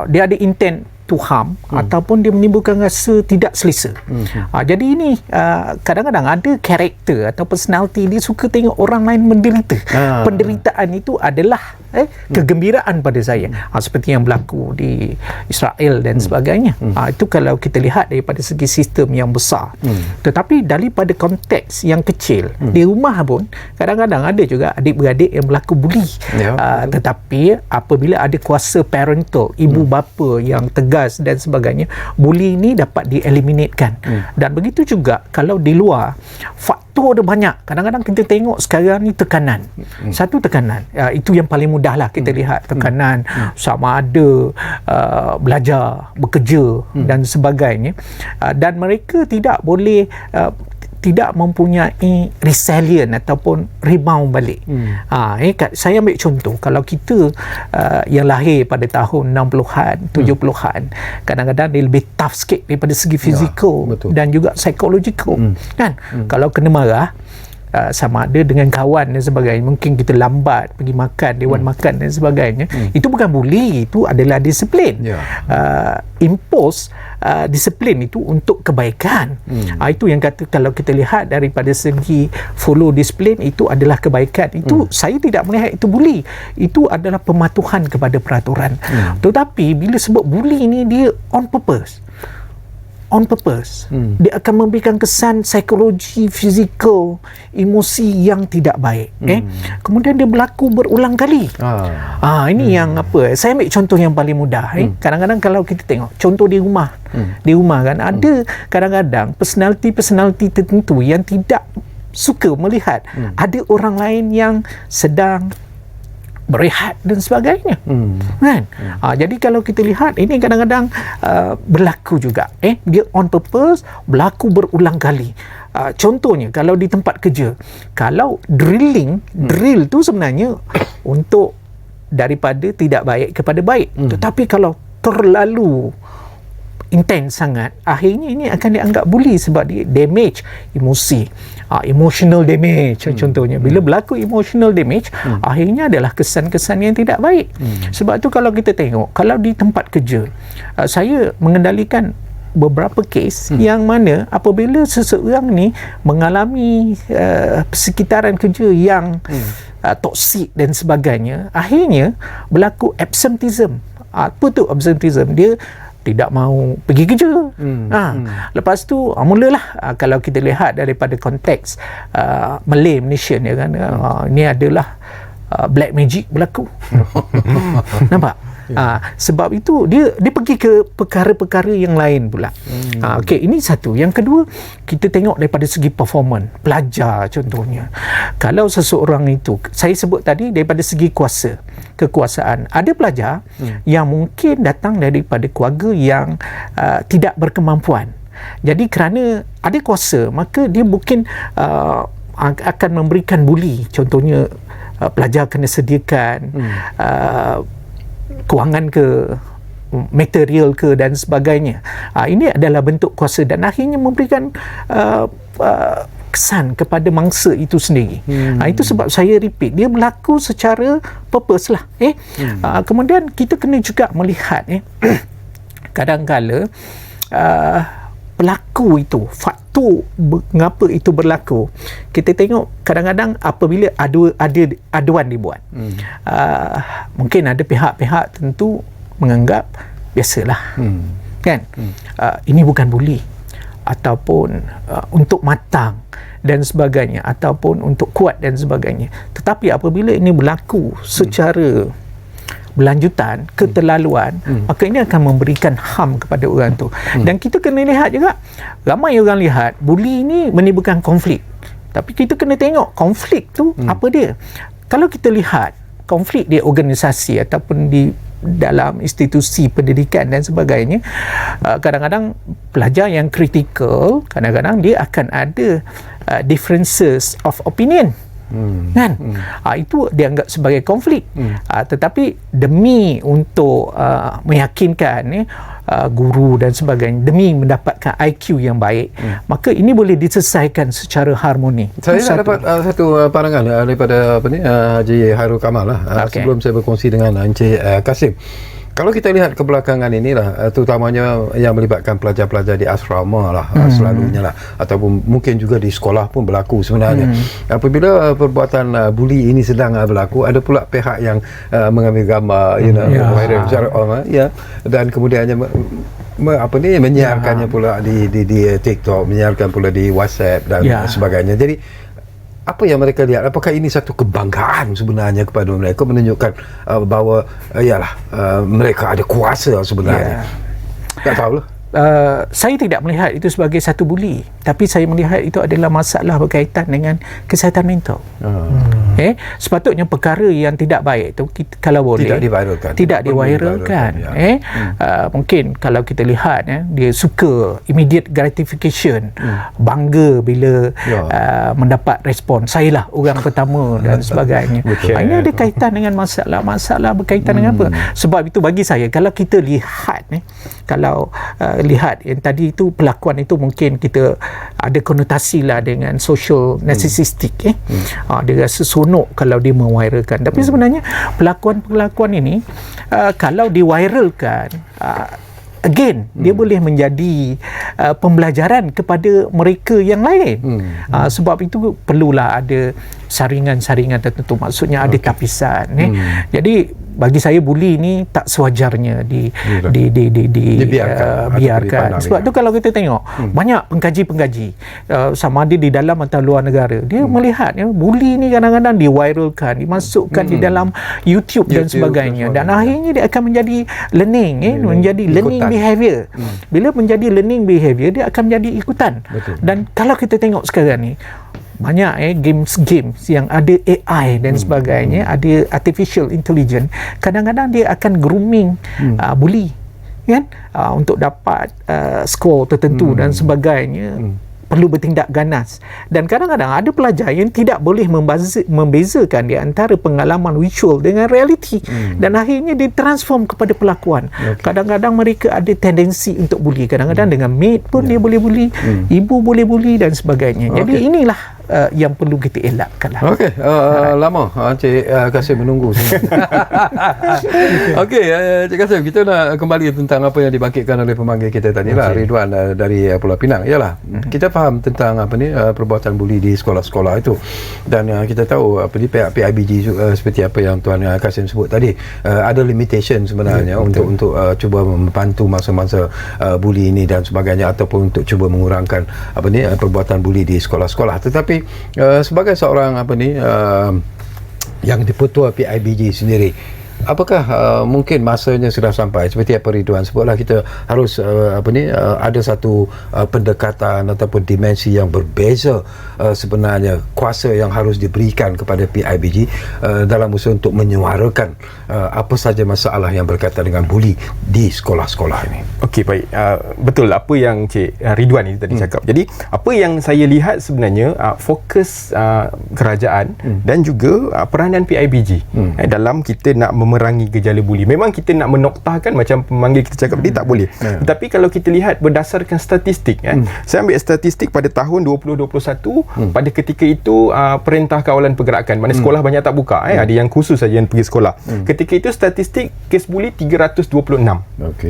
Dia ada intent to harm ataupun dia menimbulkan rasa tidak selesa. Jadi ini kadang-kadang ada karakter atau personality, dia suka tengok orang lain menderita. Penderitaan itu adalah kegembiraan pada saya. Seperti yang berlaku di Israel dan sebagainya. Itu kalau kita lihat daripada segi sistem yang besar. Tetapi daripada konteks yang kecil, di rumah pun kadang-kadang ada juga adik-beradik yang berlaku buli. Tetapi apabila ada kuasa parental, ibu bapa yang tegas dan sebagainya, buli ini dapat dieliminatkan. Dan begitu juga kalau di luar, faktor ada banyak. Kadang-kadang kita tengok sekarang ni tekanan. Satu tekanan, itu yang paling mudah lah kita lihat, tekanan sama ada belajar, bekerja dan sebagainya. Dan mereka tidak boleh tidak mempunyai resilient ataupun rebound balik. Saya ambil contoh, kalau kita yang lahir pada tahun 60-an, 70-an, kadang-kadang dia lebih tough sikit daripada segi fizikal dan juga psychological. Kan? Kalau kena marah, sama ada dengan kawan dan sebagainya, mungkin kita lambat pergi makan, dewan makan dan sebagainya, itu bukan buli, itu adalah disiplin. Impose disiplin itu untuk kebaikan. Itu yang kata, kalau kita lihat daripada segi follow disiplin, itu adalah kebaikan. Itu saya tidak melihat itu buli, itu adalah pematuhan kepada peraturan. Tetapi bila sebut buli ni, dia on purpose. Dia akan memberikan kesan psikologi, fizikal, emosi yang tidak baik. Kemudian dia berlaku berulang kali. Ini yang saya ambil contoh yang paling mudah. Kadang-kadang kalau kita tengok contoh di rumah, kan ada kadang-kadang personality tertentu yang tidak suka melihat ada orang lain yang sedang berehat dan sebagainya. Kan? Jadi kalau kita lihat, ini kadang-kadang berlaku juga. Dia on purpose, berlaku berulang kali. Contohnya kalau di tempat kerja, kalau drill tu sebenarnya untuk daripada tidak baik kepada baik. Tetapi kalau terlalu intens sangat, akhirnya ini akan dianggap buli sebab dia damage emosi. Emotional damage contohnya. Bila berlaku emotional damage, akhirnya adalah kesan-kesan yang tidak baik. Sebab tu kalau kita tengok, kalau di tempat kerja, saya mengendalikan beberapa kes yang mana apabila seseorang ni mengalami persekitaran kerja yang toksik dan sebagainya, akhirnya berlaku absenteeism. Apa tu absenteeism? Dia tidak mau pergi kerja. Lepas tu mulalah kalau kita lihat daripada konteks Malaysia ni kan, ni adalah black magic berlaku. Nampak? Sebab itu dia pergi ke perkara-perkara yang lain pula. Okey, ini satu. Yang kedua, kita tengok daripada segi performance pelajar contohnya. Kalau seseorang itu, saya sebut tadi daripada segi kekuasaan, ada pelajar yang mungkin datang daripada keluarga yang tidak berkemampuan. Jadi kerana ada kuasa, maka dia mungkin akan memberikan buli. Contohnya pelajar kena sediakan kewangan ke, material ke dan sebagainya. Ini adalah bentuk kuasa dan akhirnya memberikan kesan kepada mangsa itu sendiri. Itu sebab saya repeat, dia berlaku secara purpose lah. Kemudian kita kena juga melihat kadang-kala pelaku itu, faktor mengapa itu berlaku, kita tengok kadang-kadang apabila ada aduan dibuat, mungkin ada pihak-pihak tentu menganggap biasalah, kan, ini bukan buli ataupun untuk matang dan sebagainya, ataupun untuk kuat dan sebagainya. Tetapi apabila ini berlaku secara berlanjutan, keterlaluan, maka ini akan memberikan harm kepada orang tu. Dan kita kena lihat juga, ramai orang lihat buli ini menimbulkan konflik, tapi kita kena tengok konflik tu apa dia. Kalau kita lihat konflik di organisasi ataupun di dalam institusi pendidikan dan sebagainya, kadang-kadang pelajar yang kritikal, kadang-kadang dia akan ada differences of opinion, kan? Itu dianggap sebagai konflik. Tetapi demi untuk meyakinkan guru dan sebagainya, demi mendapatkan IQ yang baik, maka ini boleh diselesaikan secara harmoni. Saya nak dapat satu pandangan daripada Haji Hairul Kamal lah, sebelum saya berkongsi dengan Encik Kasim. Kalau kita lihat kebelakangan inilah, terutamanya yang melibatkan pelajar-pelajar di asrama lah, selalunya lah, ataupun mungkin juga di sekolah pun berlaku sebenarnya. Apabila perbuatan buli ini sedang berlaku, ada pula pihak yang mengambil gambar, viral secara dan kemudiannya menyiarkannya pula di TikTok, menyiarkan pula di WhatsApp dan sebagainya. Jadi apa yang mereka lihat? Apakah ini satu kebanggaan sebenarnya kepada mereka, menunjukkan bahawa mereka ada kuasa sebenarnya? Tak tahulah. Saya tidak melihat itu sebagai satu buli, tapi saya melihat itu adalah masalah berkaitan dengan kesihatan mental. Sepatutnya perkara yang tidak baik itu kalau boleh tidak diviralkan. Mungkin kalau kita lihat dia suka immediate gratification, bangga bila mendapat respon, saya lah orang pertama dan sebagainya. Ini ada kaitan dengan masalah berkaitan dengan apa? Sebab itu bagi saya, kalau kita lihat lihat yang tadi itu, pelakuan itu mungkin kita ada konotasi lah dengan social narcissistic. Dia rasa sonok kalau dia meviralkan, tapi sebenarnya pelakuan-pelakuan ini kalau diviralkan, again dia boleh menjadi pembelajaran kepada mereka yang lain. Sebab itu perlulah ada saringan-saringan tertentu, maksudnya ada tapisan. Jadi bagi saya buli ni tak sewajarnya dibiarkan. Sebab tu kalau kita tengok banyak pengkaji-pengkaji sama ada di dalam atau luar negara, dia melihat buli ni kadang-kadang diviralkan, dimasukkan di dalam YouTube dan sebagainya, dan akhirnya dia akan menjadi learning, menjadi learning behavior. Bila menjadi learning behavior, dia akan menjadi ikutan. Dan kalau kita tengok sekarang ni, banyak games yang ada AI dan sebagainya, ada artificial intelligence, kadang-kadang dia akan grooming bully, kan, untuk dapat skor tertentu dan sebagainya. Perlu bertindak ganas. Dan kadang-kadang ada pelajar yang tidak boleh membezakan di antara pengalaman virtual dengan realiti, dan akhirnya ditransform kepada pelakuan. Kadang-kadang mereka ada tendensi untuk bully, kadang-kadang dengan mate pun dia boleh bully, ibu boleh bully dan sebagainya. Jadi inilah yang perlu kita elakkan lah. Okey, lama Cik Kasim menunggu. Okey, Cik Kasim, kita nak kembali tentang apa yang dibangkitkan oleh pemanggil kita tadi lah, Ridwan dari Pulau Pinang. Yalah, kita faham tentang perbuatan buli di sekolah-sekolah itu, dan kita tahu pihak PIBG seperti apa yang Tuan Kasim sebut tadi, ada limitation sebenarnya untuk cuba membantu masa-masa buli ini dan sebagainya, ataupun untuk cuba mengurangkan perbuatan buli di sekolah-sekolah. Tetapi sebagai seorang yang dipetua PIBG sendiri, apakah mungkin masanya sudah sampai seperti apa Ridwan sebutlah, kita harus ada satu pendekatan ataupun dimensi yang berbeza sebenarnya, kuasa yang harus diberikan kepada PIBG dalam usaha untuk menyuarakan apa saja masalah yang berkaitan dengan buli di sekolah-sekolah ini. Okey, baik. Betul apa yang Cik Ridwan ini tadi cakap. Jadi apa yang saya lihat sebenarnya fokus kerajaan dan juga peranan PIBG dalam kita nak memerangi gejala buli. Memang kita nak menoktahkan macam pemanggil kita cakap tadi, tak boleh. Tetapi kalau kita lihat berdasarkan statistik, saya ambil statistik pada tahun 2021, pada ketika itu Perintah Kawalan Pergerakan, mana sekolah banyak tak buka, ada yang khusus saja yang pergi sekolah. Ketika itu statistik kes buli 326.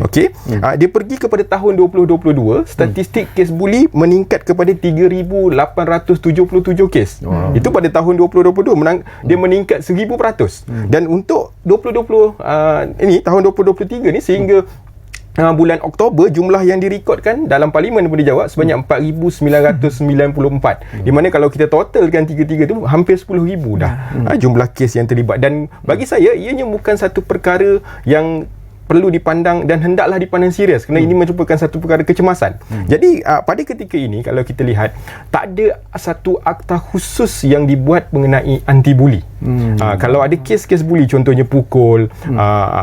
Okey. Dia pergi kepada tahun 2022, statistik kes buli meningkat kepada 3,877 kes. Itu pada tahun 2022 dia meningkat 1,000%. Dan untuk 2020 ini tahun 2023 ni sehingga bulan Oktober, jumlah yang direkodkan dalam Parlimen pun dijawab sebanyak 4,994, di mana kalau kita totalkan tiga-tiga tu hampir 10,000 dah jumlah kes yang terlibat. Dan bagi saya ianya bukan satu perkara yang perlu dipandang dan hendaklah dipandang serius, kerana ini merupakan satu perkara kecemasan. Jadi pada ketika ini kalau kita lihat, tak ada satu akta khusus yang dibuat mengenai anti buli. Kalau ada kes-kes buli, contohnya pukul,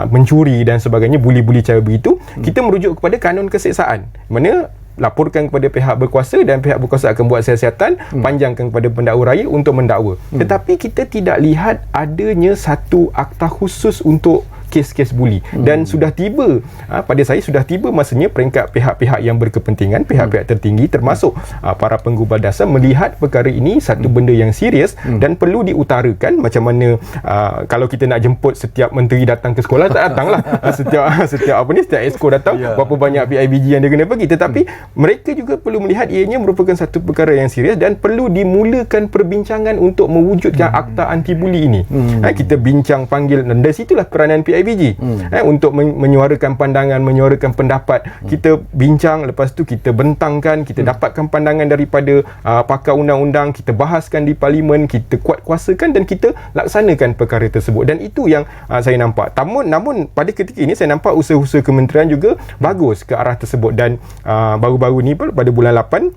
mencuri dan sebagainya, buli-buli cara begitu, kita merujuk kepada kanun keseksaan, mana laporkan kepada pihak berkuasa dan pihak berkuasa akan buat siasatan, panjangkan kepada pendakwa raya untuk mendakwa. Tetapi kita tidak lihat adanya satu akta khusus untuk kes-kes buli. Dan sudah tiba, pada saya sudah tiba masanya peringkat pihak-pihak yang berkepentingan, pihak-pihak tertinggi termasuk para penggubal dasar melihat perkara ini satu benda yang serius dan perlu diutarakan. Macam mana kalau kita nak jemput setiap menteri datang ke sekolah, tak datanglah setiap exco datang, berapa banyak PIBG yang dia kena pergi. Tetapi mereka juga perlu melihat ianya merupakan satu perkara yang serius dan perlu dimulakan perbincangan untuk mewujudkan akta anti buli ini. Kita bincang, panggil, dan dari situlah peranan PIBG untuk menyuarakan pandangan, menyuarakan pendapat. Kita bincang, lepas tu kita bentangkan, kita dapatkan pandangan daripada pakar undang-undang, kita bahaskan di Parlimen, kita kuatkuasakan dan kita laksanakan perkara tersebut. Dan itu yang saya nampak. Namun pada ketika ini saya nampak usaha-usaha kementerian juga bagus ke arah tersebut. Dan baru-baru ni pada bulan 8,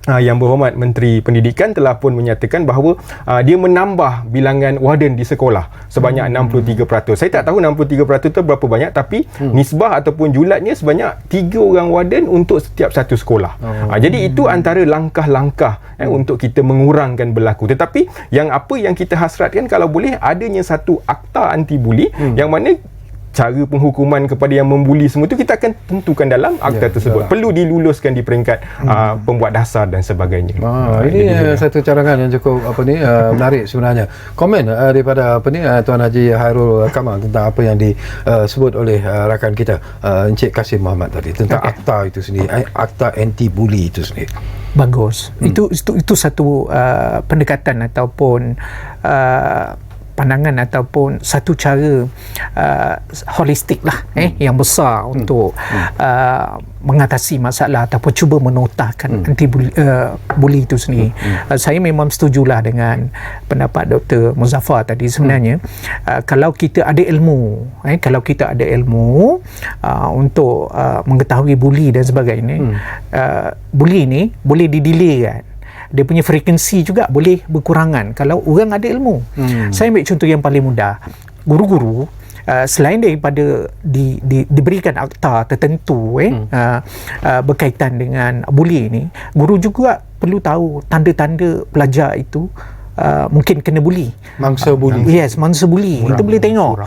Yang Berhormat Menteri Pendidikan telah pun menyatakan bahawa dia menambah bilangan warden di sekolah sebanyak 63%. Saya tak tahu 63% itu berapa banyak, tapi nisbah ataupun julatnya sebanyak 3 orang warden untuk setiap satu sekolah. Jadi itu antara langkah-langkah untuk kita mengurangkan berlaku. Tetapi apa yang kita hasratkan, kalau boleh adanya satu akta anti buli yang mana cara penghukuman kepada yang membuli semua itu kita akan tentukan dalam akta tersebut. Perlu diluluskan di peringkat pembuat dasar dan sebagainya. Ini satu carangan yang cukup menarik sebenarnya. Komen daripada Tuan Haji Hairul Kamal tentang apa yang disebut oleh rakan kita Encik Kasim Muhammad tadi tentang akta itu sendiri, akta anti buli itu sendiri. Bagus. Itu satu pendekatan ataupun pandangan ataupun satu cara holistik lah yang besar untuk mengatasi masalah ataupun cuba menotahkan anti buli itu sendiri. Saya memang setujulah dengan pendapat Dr. Muzaffar tadi sebenarnya. Kalau kita ada ilmu untuk mengetahui buli dan sebagainya, buli ni boleh didelay kan. Dia punya frekuensi juga boleh berkurangan kalau orang ada ilmu. Saya ambil contoh yang paling mudah. Guru-guru selain daripada diberikan akta tertentu berkaitan dengan buli ni, guru juga perlu tahu tanda-tanda pelajar itu mungkin kena buli. Mangsa buli. Yes, mangsa buli. Itu boleh tengok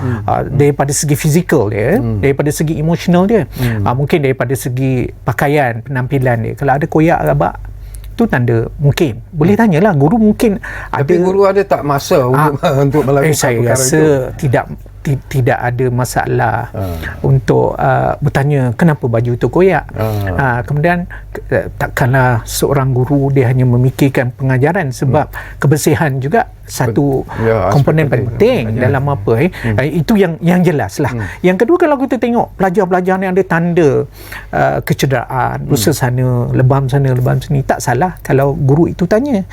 daripada segi fizikal dia, daripada segi emosional dia, mungkin daripada segi pakaian, penampilan dia. Kalau ada koyak rabak, itu tanda mungkin. Boleh tanyalah guru, mungkin tapi ada. Guru ada tak masa untuk melakukan saya perkara rasa itu? tidak ada masalah untuk bertanya kenapa baju itu koyak. Kemudian takkanlah seorang guru dia hanya memikirkan pengajaran, sebab kebersihan juga satu komponen penting dalam apa itu yang jelas lah. Yang kedua, kalau kita tengok pelajar-pelajar yang ada tanda kecederaan, busa sana, lebam sana, lebam sini, tak salah kalau guru itu tanya.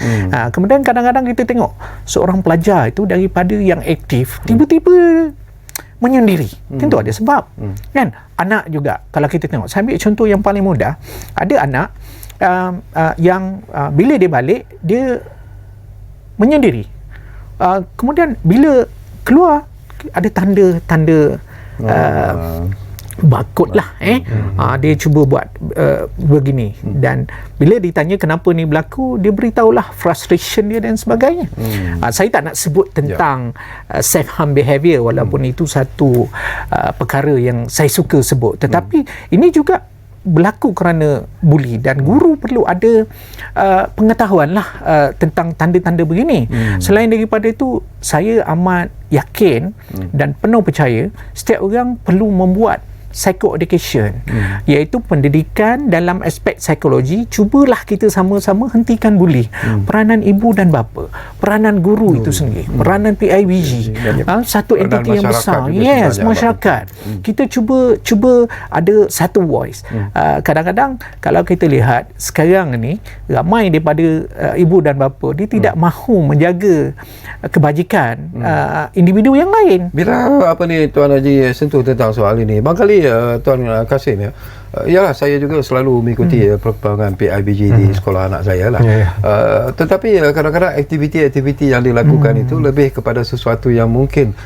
Kemudian kadang-kadang kita tengok seorang pelajar itu daripada yang aktif tiba-tiba menyendiri. Tentu ada sebab. Kan? Anak juga, kalau kita tengok, saya ambil contoh yang paling mudah. Ada anak yang bila dia balik, dia menyendiri. Kemudian bila keluar, ada tanda-tanda bakut lah. Dia cuba buat begini. Dan bila ditanya kenapa ni berlaku, dia beritahulah frustration dia dan sebagainya. Saya tak nak sebut tentang self-harm behaviour, walaupun itu satu perkara yang saya suka sebut. Tetapi ini juga berlaku kerana buli, dan guru perlu ada pengetahuan lah tentang tanda-tanda begini. Selain daripada itu, saya amat yakin dan penuh percaya setiap orang perlu membuat psychoeducation, iaitu pendidikan dalam aspek psikologi. Cubalah kita sama-sama hentikan buli. Peranan ibu dan bapa, peranan guru itu sendiri, peranan PIBG, satu entiti yang besar. Yes, masyarakat. Kita cuba ada satu voice. Kadang-kadang kalau kita lihat sekarang ni, ramai daripada ibu dan bapa dia tidak mahu menjaga kebajikan individu yang lain. Bila Tuan Haji sentuh tentang soal ini, barangkali Tuan Kasim yalah, saya juga selalu mengikuti perkembangan PIBG di sekolah anak saya lah. Tetapi kadang-kadang aktiviti-aktiviti yang dilakukan itu lebih kepada sesuatu yang mungkin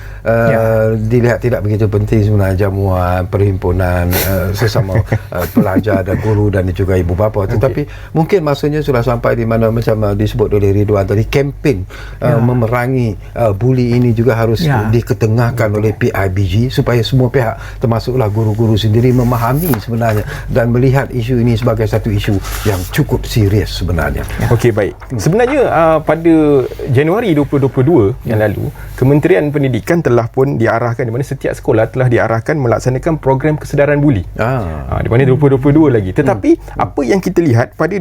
dilihat tidak begitu penting sebenarnya, jamuan, perhimpunan sesama pelajar dan guru dan juga ibu bapa. Tetapi mungkin masanya sudah sampai di mana macam disebut oleh Ridwan tadi, kempen memerangi buli ini juga harus diketengahkan oleh PIBG supaya semua pihak, termasuklah guru-guru sendiri, memahami sebenarnya dan melihat isu ini sebagai satu isu yang cukup serius sebenarnya. Okey, baik. Sebenarnya pada Januari 2022 yang lalu, Kementerian Pendidikan telah pun diarahkan, di mana setiap sekolah telah diarahkan melaksanakan program kesedaran buli. Di mana 2022 lagi. Tetapi apa yang kita lihat pada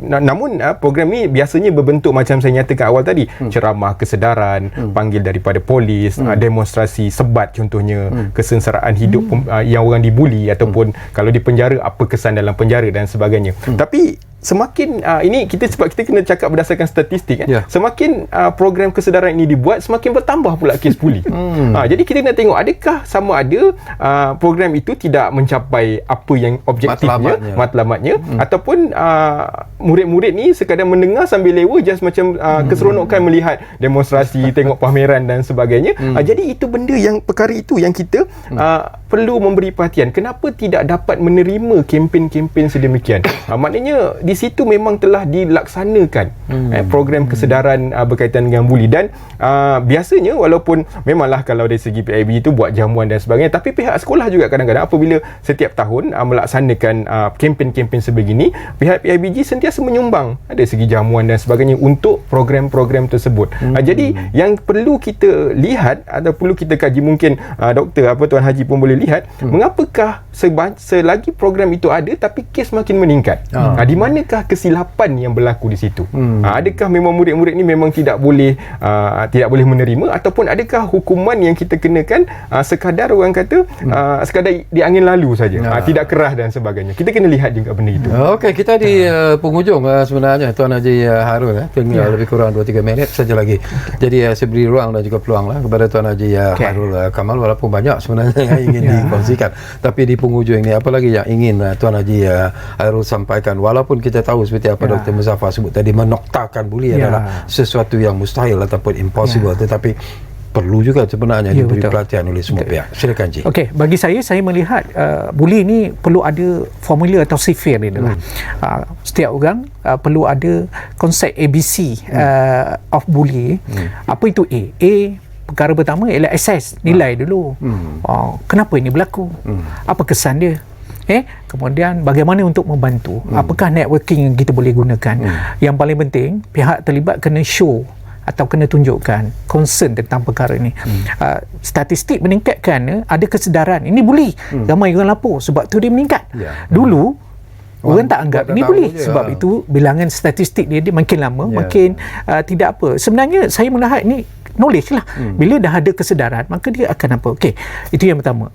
namun program ni biasanya berbentuk macam saya nyatakan awal tadi, ceramah kesedaran, panggil daripada polis, demonstrasi sebat contohnya, kesengsaraan hidup yang orang dibuli, ataupun kalau di penjara, apa kesan dalam penjara dan sebagainya. Tapi semakin ini sebab kita kena cakap berdasarkan statistik kan. Semakin program kesedaran ini dibuat, semakin bertambah pula kes buli. Jadi kita nak tengok adakah sama ada program itu tidak mencapai apa yang objektifnya, matlamatnya, ataupun murid-murid ni sekadar mendengar sambil lewa, just macam keseronokan melihat demonstrasi, tengok pameran dan sebagainya. Jadi itu benda yang, perkara itu yang kita perlu memberi perhatian. Kenapa tidak dapat menerima kempen-kempen sedemikian? Maknanya di situ memang telah dilaksanakan program kesedaran berkaitan dengan buli. Dan biasanya, walaupun memanglah kalau dari segi PIB itu buat jamuan dan sebagainya, tapi pihak sekolah juga kadang-kadang apabila setiap tahun melaksanakan kempen-kempen sebegini, pihak PIBG sentiasa menyumbang dari segi jamuan dan sebagainya untuk program-program tersebut. Jadi yang perlu kita lihat atau perlu kita kaji, mungkin Doktor Tuan Haji pun boleh lihat, mengapakah selagi program itu ada tapi kes makin meningkat. Di manakah kesilapan yang berlaku di situ? Adakah memang murid-murid ni memang tidak boleh menerima, ataupun adakah hukuman yang kita kenakan sekadar orang kata sekadar di angin lalu saja, tidak kerah dan sebagainya. Kita kena lihat juga benda itu. Okey, kita di penghujung sebenarnya Tuan Haji Harun, tinggal lebih kurang 2-3 minit saja lagi. Jadi saya beri ruang dan juga peluang lah kepada Tuan Haji Harul Kamal, walaupun banyak sebenarnya yang ingin dikongsikan, tapi di penghujung ini apa lagi yang ingin Tuan Haji Harul sampaikan? Walaupun kita tahu seperti apa Dr. Muzaffar sebut tadi, menoktakan buli adalah sesuatu yang mustahil ataupun impossible, tetapi perlu juga sebenarnya diberi perhatian oleh semua pihak. Silakan Cik. Okey, bagi saya melihat buli ni perlu ada formula atau sifir dia lah. Setiap orang perlu ada konsep ABC of bully. Apa itu A? A, perkara pertama ialah assess, nilai dulu. Kenapa ini berlaku? Apa kesan dia? Kemudian bagaimana untuk membantu, apakah networking yang kita boleh gunakan. Yang paling penting, pihak terlibat kena show atau kena tunjukkan concern tentang perkara ini. Statistik meningkatkan, ada kesedaran ini bully, ramai orang lapor, sebab tu dia meningkat. Dulu orang tak anggap ini boleh, sebab itu bilangan statistik dia makin lama makin tidak apa. Sebenarnya saya melihat ini knowledge lah. Bila dah ada kesedaran, maka dia akan apa. Okey, itu yang pertama.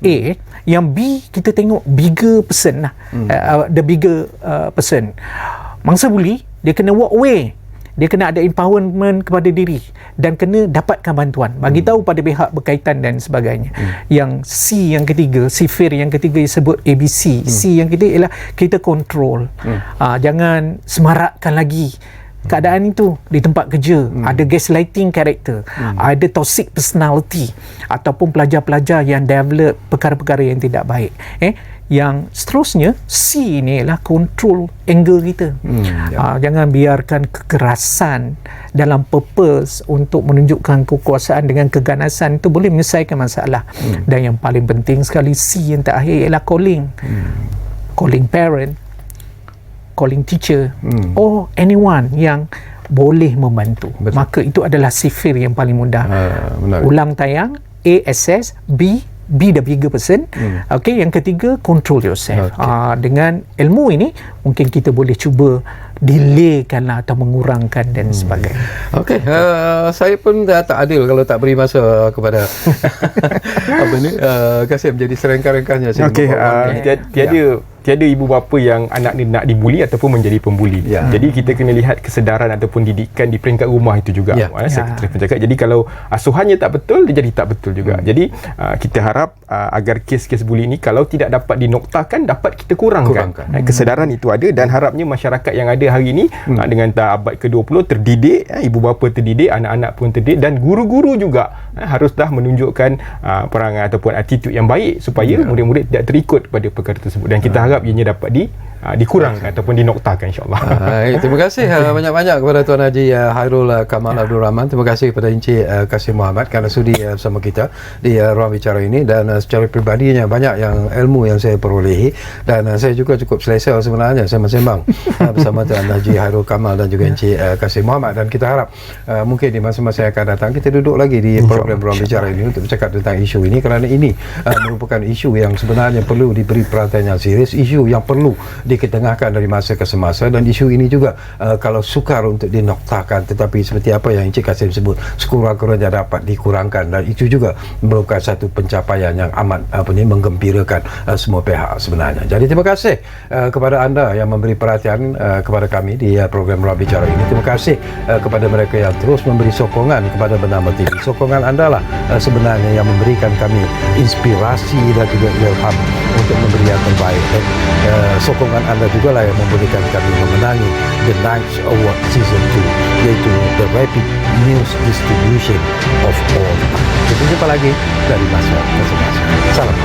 Yang B, kita tengok bigger person lah. The bigger person. Mangsa bully, dia kena walk away. Dia kena ada empowerment kepada diri dan kena dapatkan bantuan. Bagi tahu pada pihak berkaitan dan sebagainya. Yang C yang ketiga, C-fear yang ketiga disebut ABC. C yang ketiga ialah kita kontrol. Jangan semarakkan lagi keadaan itu di tempat kerja. Ada gaslighting karakter, ada toxic personality, ataupun pelajar-pelajar yang develop perkara-perkara yang tidak baik. Yang seterusnya, C ni ialah control anger kita. Jangan biarkan kekerasan dalam purpose untuk menunjukkan kekuasaan dengan keganasan itu boleh menyelesaikan masalah. Dan yang paling penting sekali, C yang terakhir ialah calling. Calling parent, calling teacher, or anyone yang boleh membantu. Betul. Maka itu adalah C-fear yang paling mudah. Ulang tayang, A, assess, B the bigger person. Okey, yang ketiga, control yourself. Dengan ilmu ini mungkin kita boleh cuba delaykanlah atau mengurangkan dan sebagainya. Okey, saya pun tak adil kalau tak beri masa kepada apa ni, Kasim jadi serengka-rengkanya. Okey, tiada ibu bapa yang anak ni nak dibuli ataupun menjadi pembuli. Jadi kita kena lihat kesedaran ataupun didikan di peringkat rumah itu juga. Saya terus cakap. Jadi kalau asuhannya tak betul, dia jadi tak betul juga. Jadi kita harap agar kes-kes buli ini kalau tidak dapat dinoktakan, dapat kita kurangkan. Kesedaran itu ada dan harapnya masyarakat yang ada hari ini dengan abad ke-20 terdidik, ibu bapa terdidik, anak-anak pun terdidik dan guru-guru juga harus dah menunjukkan perangai ataupun attitude yang baik supaya murid-murid tidak terikut pada perkara tersebut dan kita harap ianya dapat dikurangkan ataupun dinoktakan, insyaAllah. Terima kasih banyak-banyak kepada Tuan Haji Hairul Kamal Abdul Rahman. Terima kasih kepada Encik Kasim Muhammad kerana sudi bersama kita di ruang bicara ini, dan secara peribadinya banyak yang ilmu yang saya perolehi, dan saya juga cukup selesa sebenarnya sembang-sembang bersama Tuan Haji Hairul Kamal dan juga Encik Kasim Muhammad, dan kita harap mungkin di masa-masa yang akan datang kita duduk lagi di program ruang bicara ini untuk bercakap tentang isu ini, kerana ini merupakan isu yang sebenarnya perlu diberi perhatian yang serius, isu yang perlu diketengahkan dari masa ke semasa, dan isu ini juga kalau sukar untuk dinoktakan, tetapi seperti apa yang Encik Kasim sebut, sekurang-kurangnya dapat dikurangkan, dan itu juga merupakan satu pencapaian yang amat menggembirakan semua pihak sebenarnya. Jadi terima kasih kepada anda yang memberi perhatian kepada kami di program Ruang Bicara ini. Terima kasih kepada mereka yang terus memberi sokongan kepada Bernama TV. Sokongan anda lah sebenarnya yang memberikan kami inspirasi dan juga ilham untuk memberi yang terbaik, dan sokongan anda juga lah yang membolehkan kami memenangi The Nights Award Season 2, iaitu The Rapid News Distribution of All. Kita jumpa lagi dari masa ke semasa. Salam.